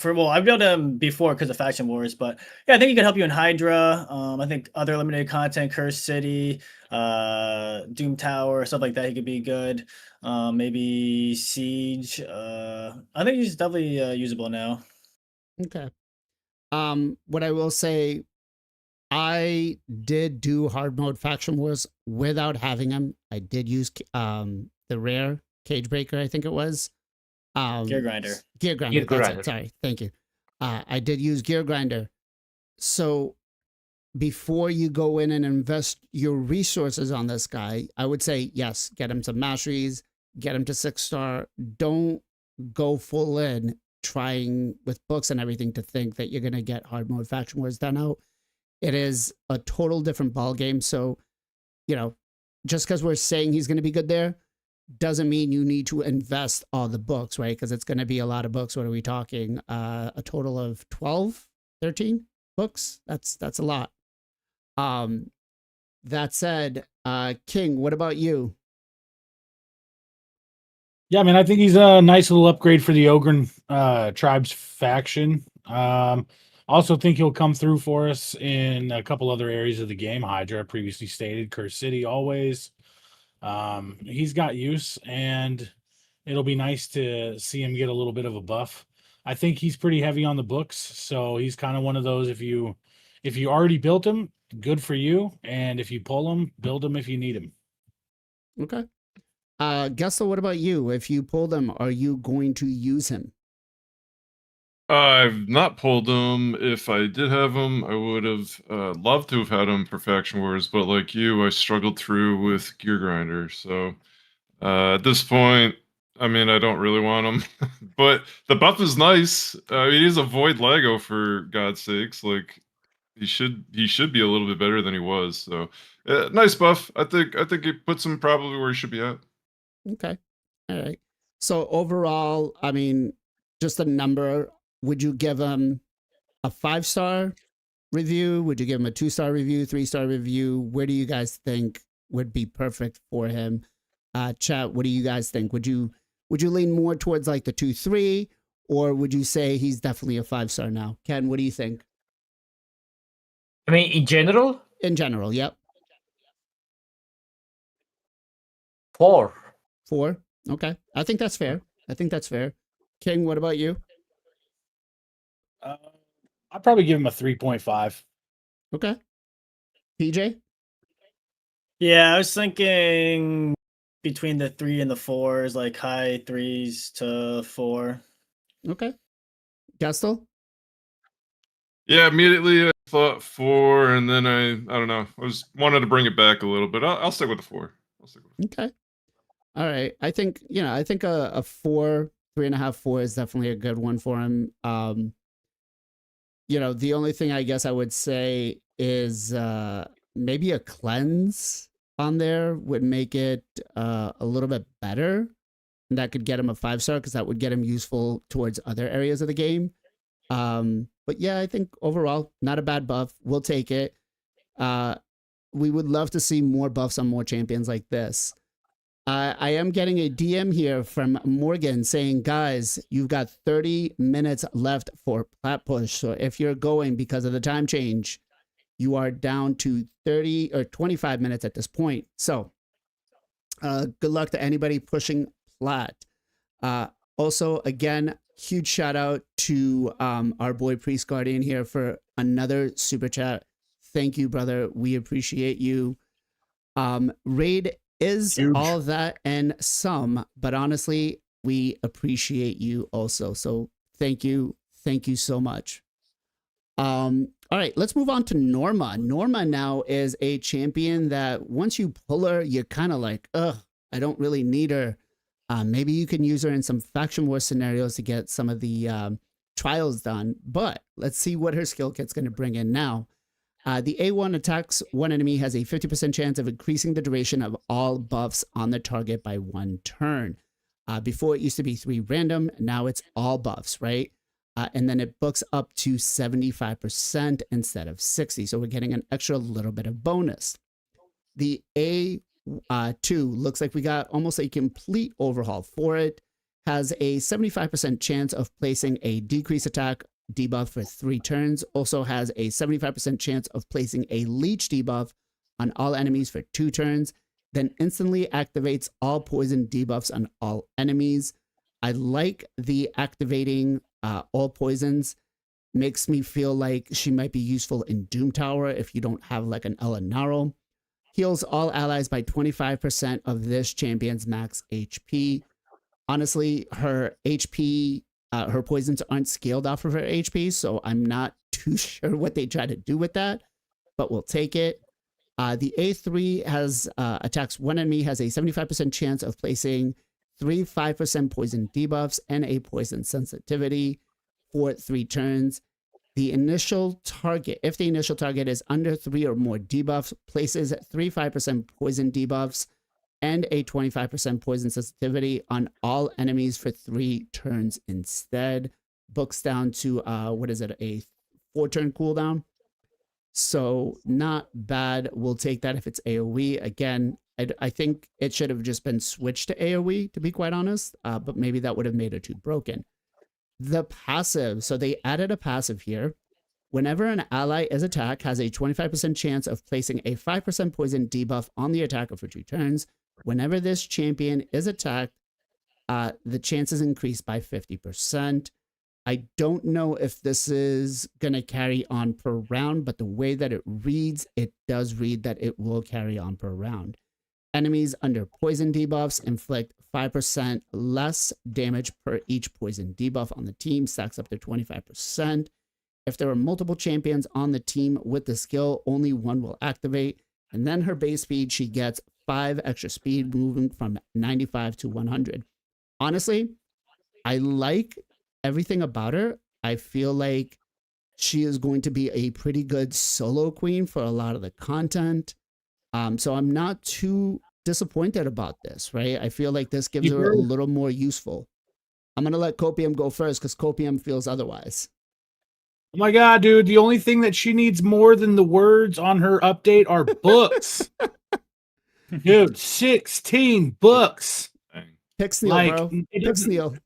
I built him before because of Faction Wars, but yeah, I think he could help you in Hydra. I think other limited content, Curse City, Doom Tower, stuff like that, he could be good. Maybe Siege. I think he's definitely usable now. Okay. What I will say, I did do hard mode faction wars without having him. I did use the rare cage breaker, I think it was. Gear Grinder. Gear grinder. Gear That's Grinder. it. Sorry, thank you. I did use gear grinder. So before you go in and invest your resources on this guy, I would say yes, get him some masteries, get him to 6-star. Don't go full in trying with books and everything to think that you're gonna get hard mode faction wars done out. It is a total different ball game. So, just because we're saying he's gonna be good there doesn't mean you need to invest all the books, right? Because it's going to be a lot of books. What are we talking? A total of 12, 13 books. That's a lot. That said, King, what about you? Yeah, I mean, I think he's a nice little upgrade for the Ogren tribes faction. Also think he'll come through for us in a couple other areas of the game. Hydra, previously stated, Curse City, always. He's got use, and it'll be nice to see him get a little bit of a buff. I think he's pretty heavy on the books, so he's kind of one of those. If you already built him, good for you, and if you pull him, build him if you need him. Okay. Gessel, what about you? If you pull them, are you going to use him? I've not pulled him. If I did have him, I would have loved to have had him for Faction Wars, but like you, I struggled through with Gear Grinder. So at this point, I mean, I don't really want him. But the buff is nice. I mean, he's a Void Lego, for God's sakes. Like, he should be a little bit better than he was. So nice buff. I think it puts him probably where he should be at. Okay. All right. So overall, I mean, just a number. Would you give him a 5-star review? Would you give him a 2-star review, 3-star review? Where do you guys think would be perfect for him? Chat, what do you guys think? Would you lean more towards like the 2-3, or would you say he's definitely a 5-star now? Ken, what do you think? I mean, in general, In general, yep. 4. 4. Okay. I think that's fair. King, what about you? I'd probably give him a 3.5. Okay. PJ? Yeah, I was thinking between the 3 and the 4s, like high 3s to 4. Okay. Gastel? Yeah, immediately I thought 4, and then I don't know. I wanted to bring it back a little bit. I'll stick with the 4. Okay. All right. I think a 4, 3.5, 4 is definitely a good one for him. The only thing I guess I would say is maybe a cleanse on there would make it a little bit better. And that could get him a 5-star because that would get him useful towards other areas of the game. But yeah, I think overall, not a bad buff. We'll take it. We would love to see more buffs on more champions like this. I am getting a DM here from Morgan saying, guys, you've got 30 minutes left for plat push. So if you're going because of the time change, you are down to 30 or 25 minutes at this point. So good luck to anybody pushing plat. Also, again, huge shout out to our boy Priest Guardian here for another super chat. thank you, brother. We appreciate you. Raid is Huge. all that and some, but honestly, we appreciate you also. So thank you. Thank you so much. All right, let's move on to Norma. Norma now is a champion that once you pull her, you're kind of like, ugh, I don't really need her. Maybe you can use her in some faction war scenarios to get some of the trials done, but let's see what her skill kit's going to bring in now. The A1 attacks one enemy has a 50% chance of increasing the duration of all buffs on the target by 1 turn. Before it used to be 3 random, now it's all buffs, right? And then it books up to 75% instead of 60. So we're getting an extra little bit of bonus. The A2 looks like we got almost a complete overhaul for it. Has a 75% chance of placing a decrease attack debuff for 3 turns. Also has a 75% chance of placing a leech debuff on all enemies for 2 turns. Then instantly activates all poison debuffs on all enemies. I like the activating all poisons. Makes me feel like she might be useful in Doom Tower if you don't have like an Elenaro. Heals all allies by 25% of this champion's max HP. Honestly, her HP, her poisons aren't scaled off of her HP, so I'm not too sure what they try to do with that, but we'll take it. The A3 has attacks one enemy, has a 75% chance of placing 3 5% poison debuffs and a poison sensitivity for 3 turns. The initial target, if the initial target is under 3 or more debuffs, places 3 5% poison debuffs and a 25% poison sensitivity on all enemies for 3 turns instead. Books down to, what is it, a 4-turn cooldown. So not bad. We'll take that if it's AoE. Again, I think it should have just been switched to AoE, to be quite honest, but maybe that would have made it too broken. The passive, so they added a passive here. Whenever an ally is attacked, has a 25% chance of placing a 5% poison debuff on the attacker for 2 turns. Whenever this champion is attacked, the chances increase by 50%. I don't know if this is going to carry on per round, but the way that it reads, it does read that it will carry on per round. Enemies under poison debuffs inflict 5% less damage per each poison debuff on the team, stacks up to 25%. If there are multiple champions on the team with the skill, only one will activate. And then her base speed, she gets 5 extra speed, moving from 95 to 100. Honestly, I like everything about her. I feel like she is going to be a pretty good solo queen for a lot of the content. So I'm not too disappointed about this, right? I feel like this gives her a little more useful. I'm going to let Copium go first because Copium feels otherwise. Oh my God, dude. The only thing that she needs more than the words on her update are books. Dude, 16 books. Pixneal, Like, bro. Pixneal.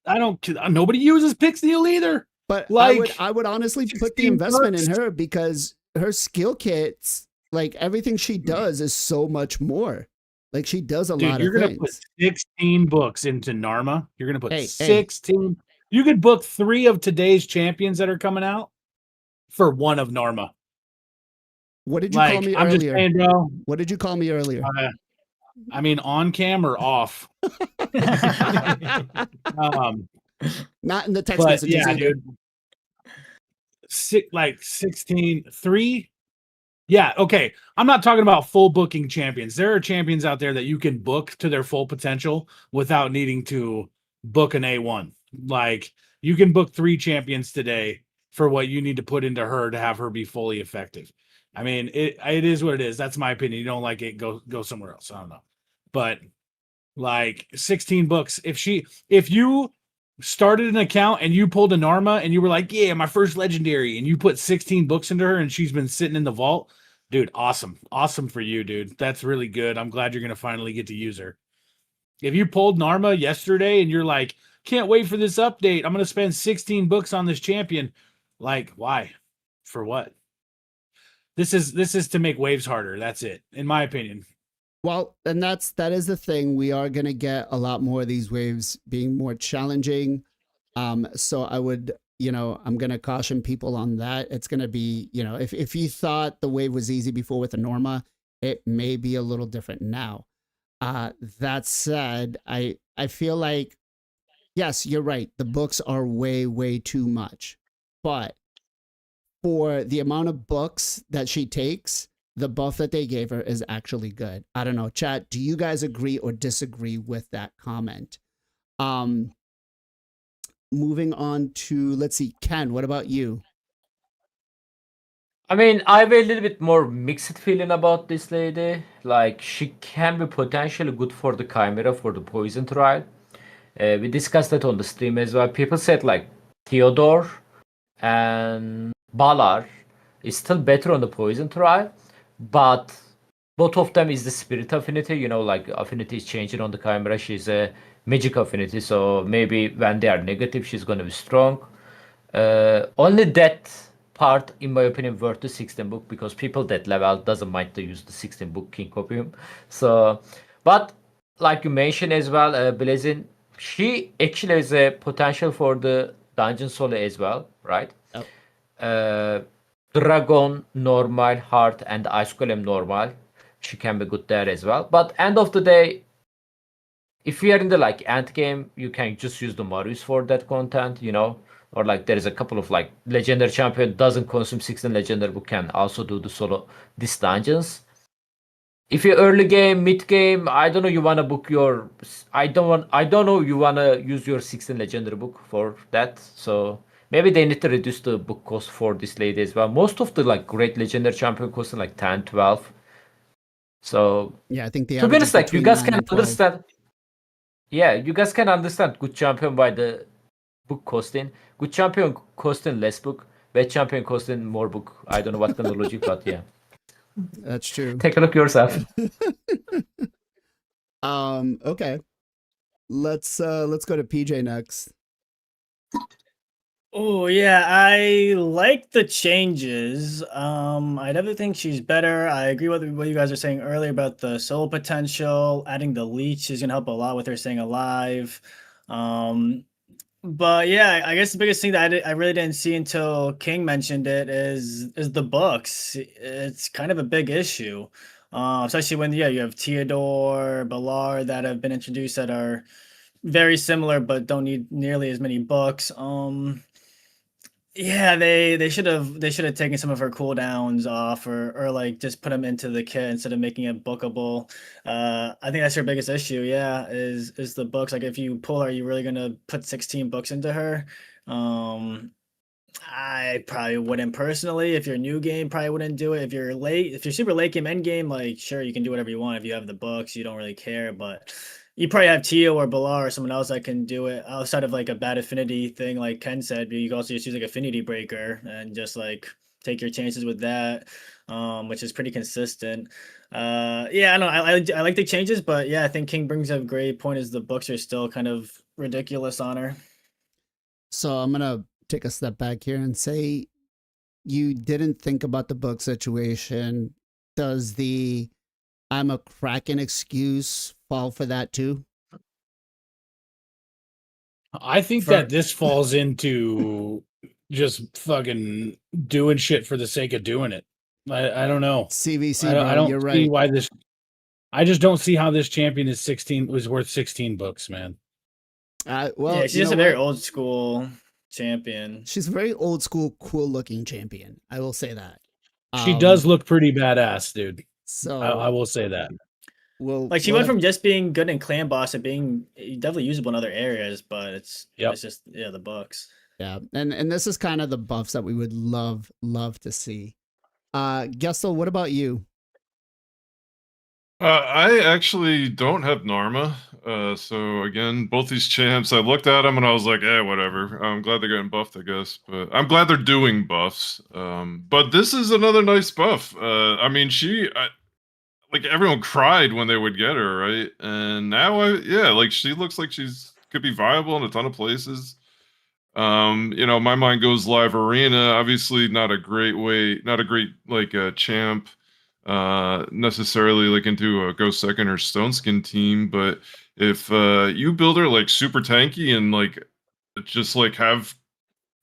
I don't, nobody uses Pixneal either. But like, I would honestly put the investment in her because her skill kits, like everything she does is so much more. Like she does a lot of things. You're going to put 16 books into Narma. You're going to put 16. You could book 3 of today's champions that are coming out for 1 of Narma. What did you call me I'm earlier? Just saying, bro. What did you call me earlier? I mean, on cam or off? Not in the text messages. Yeah, either. dude. 16, 3. Yeah, okay. I'm not talking about full booking champions. There are champions out there that you can book to their full potential without needing to book an A1. Like, you can book 3 champions today for what you need to put into her to have her be fully effective. I mean, it is what it is. That's my opinion. You don't like it, go somewhere else. I don't know. But like 16 books. If you started an account and you pulled an Arma and you were like, yeah, my first legendary, and you put 16 books into her and she's been sitting in the vault, dude, awesome. Awesome for you, dude. That's really good. I'm glad you're going to finally get to use her. If you pulled Narma yesterday and you're like, can't wait for this update, I'm going to spend 16 books on this champion. Like, why? For what? This is to make waves harder. That's it, in my opinion. Well, and that is the thing. We are going to get a lot more of these waves being more challenging. So I would, I'm gonna caution people on that. It's gonna be, if you thought the wave was easy before with the Norma, it may be a little different now. That said, I feel like, yes, you're right. The books are way, way too much. But for the amount of books that she takes, the buff that they gave her is actually good. I don't know, chat, do you guys agree or disagree with that comment? Moving on to, let's see, Ken, what about you? I mean, I have a little bit more mixed feeling about this lady. Like, she can be potentially good for the Chimera for the poison trial. We discussed that on the stream as well. People said like Theodore and Balar is still better on the poison trial, but both of them is the spirit affinity. Like affinity is changing on the Chimera. She's a magic affinity, so maybe when they are negative, she's gonna be strong. Only that part, in my opinion, worth the 16 book because people that level doesn't mind to use the 16 book King Copium. So, but like you mentioned as well, Blazin, she actually has a potential for the dungeon solo as well, right? Oh, Dragon normal, heart, and ice golem normal. She can be good there as well. But end of the day, if you are in the like end game, you can just use the Marius for that content. Or like there is a couple of like legendary champion doesn't consume 16 legendary book can also do the solo these dungeons. If you're early game, mid game, I don't know you wanna book your I don't know you wanna use your 16 legendary book for that. So maybe they need to reduce the book cost for this lady as well. Most of the like great legendary champion cost like 10, 12. So yeah, I think the to be average is honest, like you between guys 9 can and 12. understand. Yeah, you guys can understand good champion by the book costing. Good champion costing less book. Bad champion costing more book. I don't know what kind of logic, but yeah. That's true. Take a look yourself. Okay. Let's go to PJ next. Oh yeah, I like the changes. I definitely think she's better. I agree with what you guys were saying earlier about the soul potential. Adding the leech is gonna help a lot with her staying alive. Um, but yeah, I guess the biggest thing that I really didn't see until King mentioned it is the books. It's kind of a big issue, especially when you have Theodore, Balar that have been introduced that are very similar but don't need nearly as many books. Yeah, they should have taken some of her cooldowns off or like just put them into the kit instead of making it bookable. I think that's her biggest issue. Yeah, is the books. Like if you pull her, are you really gonna put 16 books into her? Um, I probably wouldn't personally. If you're new game, probably wouldn't do it. If you're super late game, end game, like sure you can do whatever you want if you have the books. You don't really care, but you probably have Tio or Balar or someone else that can do it outside of like a bad affinity thing, like Ken said. You can also just use like affinity breaker and just like take your chances with that, which is pretty consistent. Yeah, I don't know. I like the changes, but yeah, I think King brings up a great point. Is the books are still kind of ridiculous on her. So I'm gonna take a step back here and say you didn't think about the book situation. Does the I'm a Kraken excuse fall for that too? I think For that this falls into just fucking doing shit for the sake of doing it. I don't know. CVC, I bro, don't you're see right. why this. I just don't see how this champion is 16 was worth 16 books, man. Well, yeah, she's you just know a very what? old school champion. She's a very old school, cool looking champion. I will say that. She does look pretty badass, dude. I So will say that. Like she we'll went have, from just being good in clan boss to being definitely usable in other areas, but Yep. it's just the books. yeah, and this is kind of the buffs that we would love to see. Gessel, what about you? I actually don't have Narma. So again, both these champs, I looked at them and I was like, whatever. I'm glad they're getting buffed, I guess. But I'm glad they're doing buffs. But this is another nice buff. I mean, like everyone cried when they would get her, right? And now, like she looks like she's could be viable in a ton of places. My mind goes live arena. Obviously, not a great like champ, necessarily like into a Ghost Second or Stone Skin team. But if you build her like super tanky and like just like have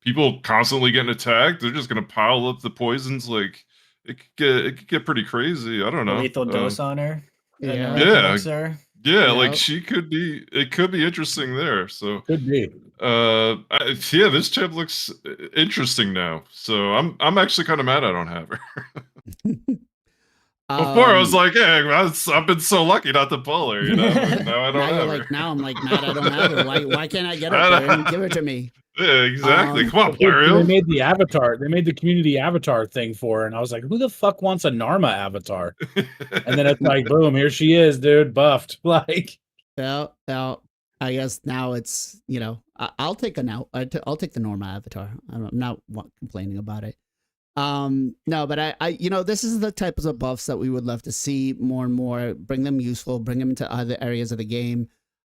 people constantly getting attacked, they're just gonna pile up the poisons. Like it could get pretty crazy. I don't A know. lethal dose on her. Yeah. And a Yeah. elixir. Yeah, like Yep. she could be. It could be interesting there. So Could be. yeah, this chip looks interesting now. So I'm actually kind of mad I don't have her. Before I was like, hey, I've been so lucky not to pull her, you know. And now I don't now have you're her. like, now I'm like mad I don't have her. Why can't I get her player and give her to me? Yeah, exactly. Come on, They Plariel. made the avatar. They made the community avatar thing for her, and I was like, "Who the fuck wants a Narma avatar?" And then it's like, boom, here she is, dude, buffed. Like, Well, I guess now it's, you know, I'll take a now. I'll take the Norma avatar. I'm not complaining about it. No, but I, you know, this is the types of buffs that we would love to see more and more. Bring them useful. Bring them into other areas of the game.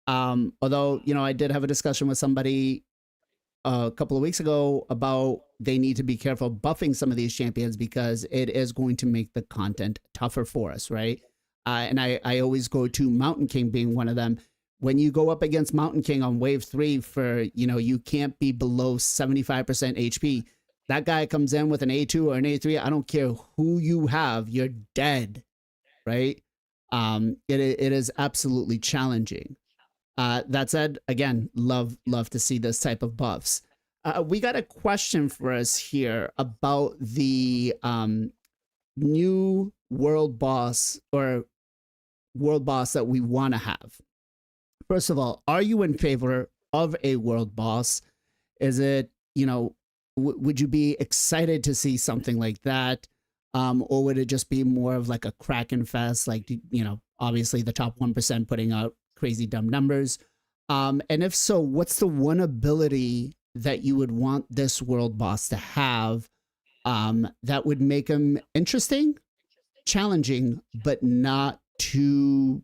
Although, you know, I did have a discussion with somebody a couple of weeks ago about they need to be careful buffing some of these champions because it is going to make the content tougher for us, right? And I always go to Mountain King being one of them. When you go up against Mountain King on wave 3 for, you know, you can't be below 75% HP. That guy comes in with an A2 or an A3. I don't care who you have, you're dead, right? It is absolutely challenging. That said, again, love to see this type of buffs. We got a question for us here about the new world boss or world boss that we want to have. First of all, are you in favor of a world boss? Is it, you know, would you be excited to see something like that? Or would it just be more of like a Kraken fest? Like, you know, obviously the top 1% putting out crazy dumb numbers. And if so, what's the one ability that you would want this world boss to have that would make him interesting, challenging, but not too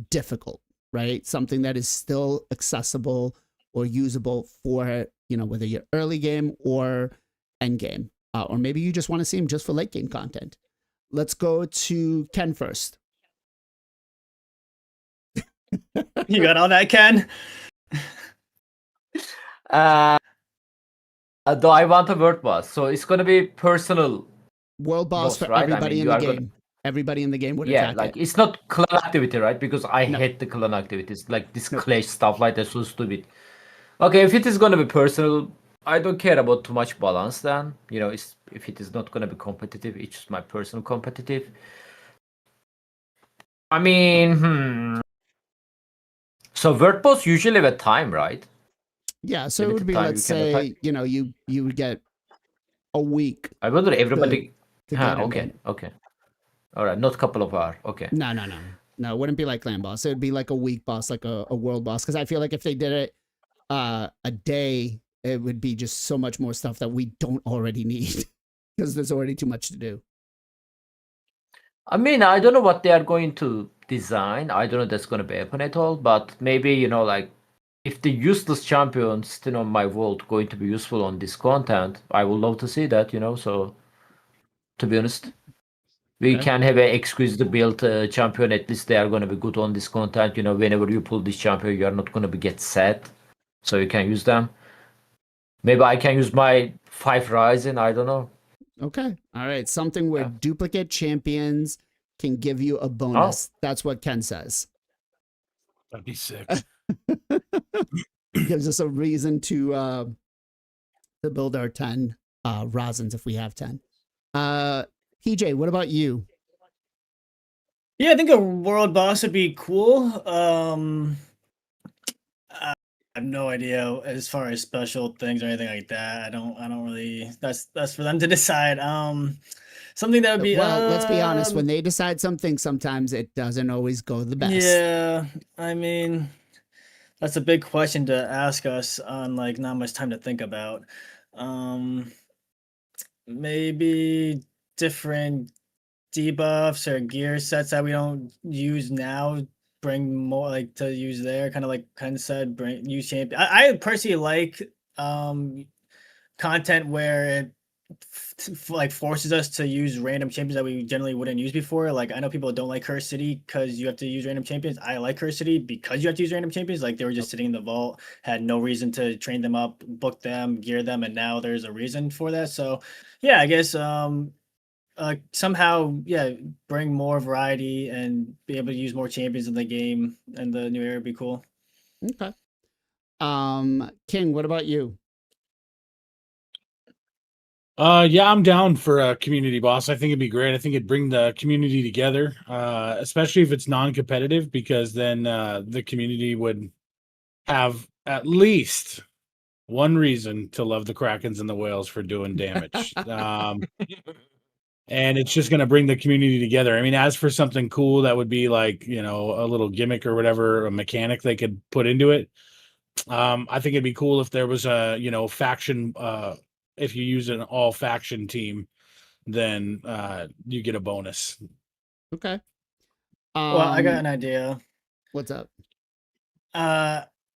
difficult, right? Something that is still accessible or usable for, you know, whether you're early game or end game, or maybe you just want to see him just for late game content. Let's go to Ken first. You got all that, Ken? Though I want a word boss, so it's gonna be personal. World boss Boss, for right? I everybody mean, in you the are game. gonna- Everybody in the game would Yeah, attack like it. it's not clan activity, right? Because I No. hate the clan activities. Like this No. clash stuff like that, so stupid. Okay, if it is gonna be personal, I don't care about too much balance. Then you know, if it is not gonna be competitive, it's just my personal competitive. I mean, So word boss usually have a time, right? Yeah, so it would Limited be, time let's you can attack. say, you know, you would get a week I wonder everybody. to Huh, get him okay, in. okay. All right, not couple of hours. Okay. No. No, it wouldn't be like clan boss. It would be like a week boss, like a world boss. Because I feel like if they did it a day, it would be just so much more stuff that we don't already need because there's already too much to do. I mean, I don't know what they are going to design. I don't know if that's going to be happen at all. But maybe, you know, like if the useless champion still on my world going to be useful on this content, I would love to see that, you know. So to be honest, we Okay. can have an exquisite build champion. At least they are going to be good on this content. You know, whenever you pull this champion, you are not going to be get sad. So you can use them. Maybe I can use my 5 Ryzen. I don't know. Okay. All right. Something where Yeah. duplicate champions can give you a bonus. That's what Ken says. that'd be sick. Gives us a reason to build our 10 Rosins if we have 10. PJ, what about you? Yeah, I think a world boss would be cool. I have no idea as far as special things or anything like that. I don't really. That's for them to decide. Something that would be. Well, let's be honest. When they decide something, sometimes it doesn't always go the best. Yeah, I mean, that's a big question to ask us on like not much time to think about. Maybe different debuffs or gear sets that we don't use now. Bring more like to use there, kind of like Ken said. Bring use champion. I personally like content where like forces us to use random champions that we generally wouldn't use before. Like I know people don't like Curse City because you have to use random champions. I like Curse City because you have to use random champions. Like they were just sitting in the vault, had no reason to train them up, book them, gear them, and now there's a reason for that. So yeah, I guess somehow bring more variety and be able to use more champions in the game and the new era would be cool. Okay. King, what about you? Yeah, I'm down for a community boss. I think it'd be great. I think it'd bring the community together, especially if it's non-competitive, because then the community would have at least one reason to love the Krakens and the whales for doing damage. And it's just going to bring the community together. I mean, as for something cool that would be like, a little gimmick or whatever, a mechanic they could put into it. I think it'd be cool if there was a, faction, if you use an all faction team, then you get a bonus. Okay. Well, I got an idea. What's up?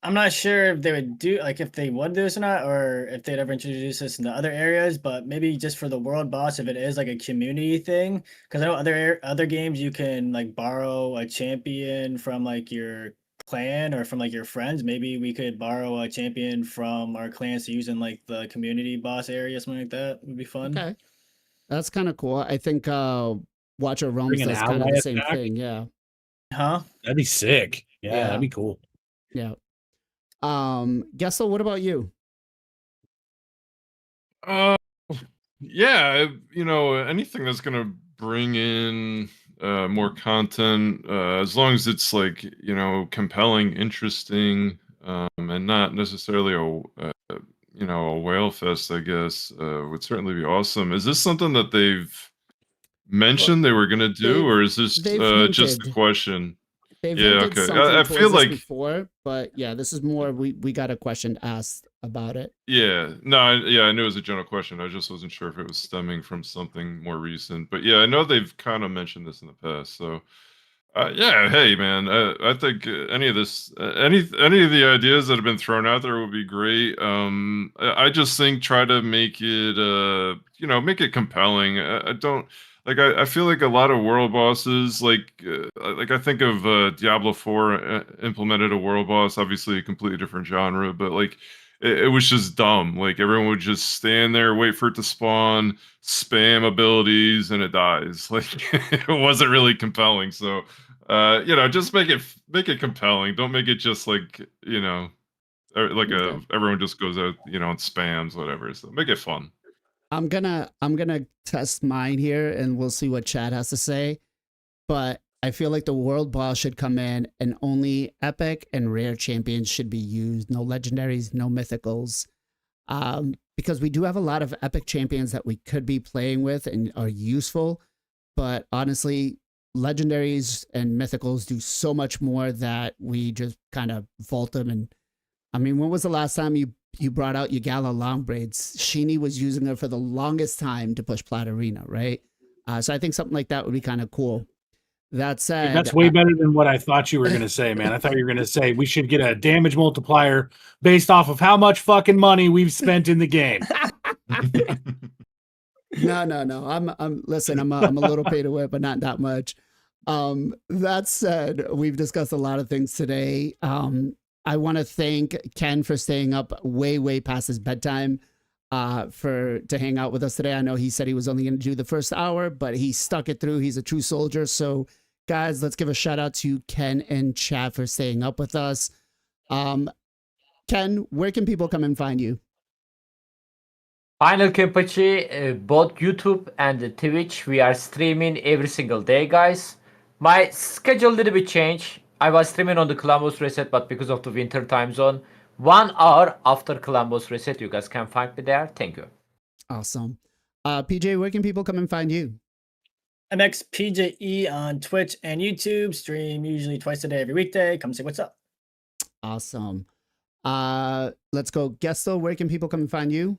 I'm not sure if they would do if they would do this or not, or if they'd ever introduce this in the other areas. But maybe just for the world boss, if it is like a community thing, because I know other games you can like borrow a champion from like your clan or from like your friends. Maybe we could borrow a champion from our clans to use in like the community boss area, something like that would be fun. Okay, that's kind of cool. I think Watcher Realms Bring an does kind of ally the same attack? thing. Yeah. Huh? That'd be sick. Yeah, Yeah. that'd be cool. Yeah. Gessel, what about you? Yeah, anything that's gonna bring in more content, as long as it's like compelling, interesting, and not necessarily a whale fest, I guess, would certainly be awesome. Is this something that they've mentioned they were gonna do, or is this they've just a hinted. question? They've Yeah, hinted okay. something I towards feel this like before, but yeah, this is more. We got a question asked about it. Yeah, no, I knew it was a general question. I just wasn't sure if it was stemming from something more recent. But yeah, I know they've kind of mentioned this in the past. So yeah, hey man, I think any of this, any of the ideas that have been thrown out there would be great. I just think try to make it, make it compelling. I don't like. I feel like a lot of world bosses, like I think of Diablo 4 implemented a world boss, obviously a completely different genre, but like it was just dumb. Like everyone would just stand there, wait for it to spawn, spam abilities, and it dies. Like it wasn't really compelling. So just make it compelling. Don't make it just like like Okay. everyone just goes out and spams whatever. So make it fun. I'm gonna test mine here, and we'll see what Chad has to say. But I feel like the world boss should come in, and only epic and rare champions should be used. No legendaries, no mythicals. Because we do have a lot of epic champions that we could be playing with and are useful. But honestly, legendaries and mythicals do so much more that we just kind of vault them. And I mean, when was the last time you brought out Yagala long braids? Sheeny was using her for the longest time to push Plat Arena, right? So I think something like that would be kind of cool. That said, That's way better than what I thought you were going to say, man. I thought you were going to say we should get a damage multiplier based off of how much fucking money we've spent in the game. No. I'm a little pay to win, but not that much. That said, we've discussed a lot of things today. I want to thank Ken for staying up way past his bedtime to hang out with us today. I know he said he was only going to do the first hour, but he stuck it through. He's a true soldier. So guys, let's give a shout out to Ken and Chad for staying up with us. Ken, where can people come and find you? Final Kempachi, both YouTube and Twitch. We are streaming every single day, guys. My schedule a little bit changed. I was streaming on the Columbus reset, but because of the winter time zone, 1 hour after Columbus reset, you guys can find me there. Thank you. Awesome. PJ, where can people come and find you? MXPJE on Twitch and YouTube. Stream usually twice a day, every weekday. Come say what's up. Awesome. Let's go. Gestel, where can people come and find you?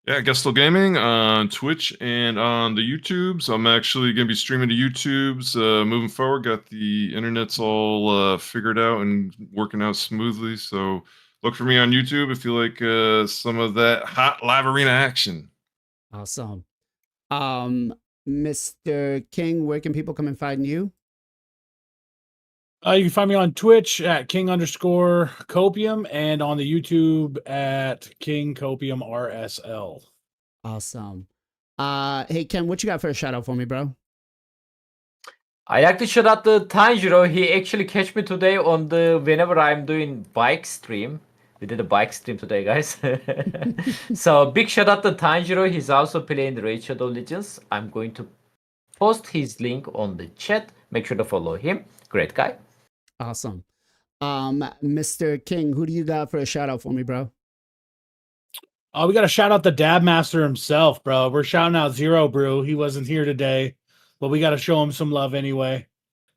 Yeah, Gestel Gaming on Twitch and on the YouTubes. I'm actually going to be streaming to YouTubes moving forward. Got the internet's all figured out and working out smoothly. So look for me on YouTube if you like some of that hot live arena action. Awesome. Mr. King, where can people come and find you? You can find me on Twitch at King_Copium and on the YouTube at King Copium RSL. Awesome. Hey Ken, what you got for a shout out for me, bro? I like to shout out the Tanjiro. He actually catch me today on the whenever I'm doing bike stream. We did a bike stream today, guys. So big shout out to Tanjiro. He's also playing the Raid Shadow Legends. I'm going to post his link on the chat. Make sure to follow him. Great guy. Awesome. Mr. King, who do you got for a shout out for me, bro? We got to shout out the Dab Master himself, bro. We're shouting out Zero Brew. He wasn't here today, but we got to show him some love anyway.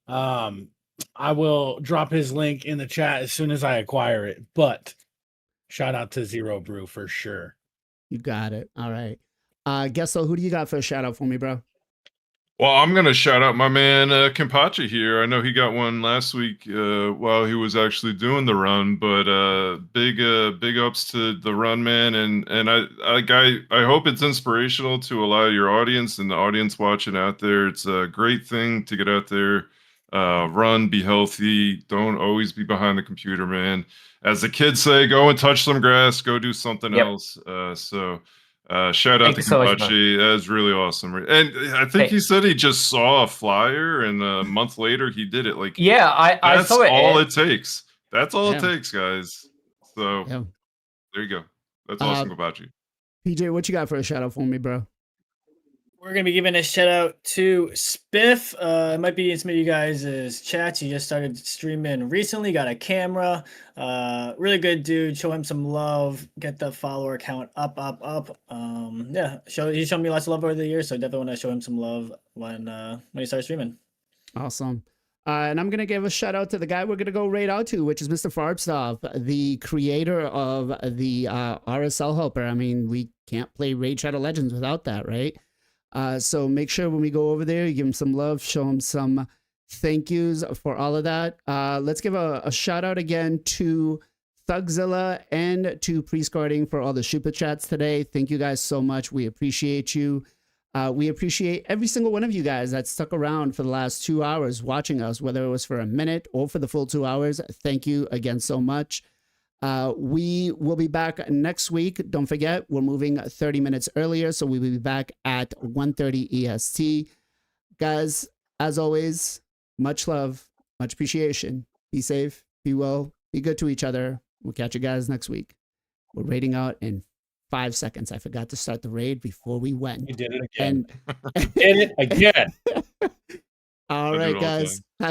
I will drop his link in the chat as soon as I acquire it, but shout out to Zero Brew for sure. You got it. All right. Gesso, who do you got for a shout out for me, bro? Well, I'm going to shout out my man Kimpachi here. I know he got one last week while he was actually doing the run, but big ups to the run, man. And I hope it's inspirational to a lot of your audience and the audience watching out there. It's a great thing to get out there, run, be healthy. Don't always be behind the computer, man. As the kids say, go and touch some grass, go do something else. Shout out Thank to you so much, man. Kimpachi. That's really awesome. And I think he said he just saw a flyer and a month later he did it. Like, Yeah, I that's saw it. all it takes. That's all Yeah. it takes, guys. So Yeah. there you go. That's awesome, Kimpachi. PJ, what you got for a shout out for me, bro? We're gonna be giving a shout out to Spiff. It might be in some of you guys' chats. He just started streaming recently, got a camera. Really good dude. Show him some love. Get the follower count up. Yeah, he's shown me lots of love over the years, so definitely want to show him some love when he starts streaming. Awesome. And I'm going to give a shout out to the guy we're going to go right out to, which is Mr. Farbstov, the creator of the RSL helper. I mean, we can't play Raid Shadow Legends without that, right? So make sure when we go over there, you give him some love, show him some thank yous for all of that. Let's give a shout out again to Thugzilla and to Priestguarding for all the super chats today. Thank you guys so much. We appreciate you. We appreciate every single one of you guys that stuck around for the last 2 hours watching us, whether it was for a minute or for the full 2 hours. Thank you again so much. We will be back next week. Don't forget, we're moving 30 minutes earlier, so we will be back at 1:30 EST. Guys, as always, much love, much appreciation. Be safe, be well, be good to each other. We'll catch you guys next week. We're raiding out in 5 seconds. I forgot to start the raid before we went. You did it again. And did it again. all right, guys. Have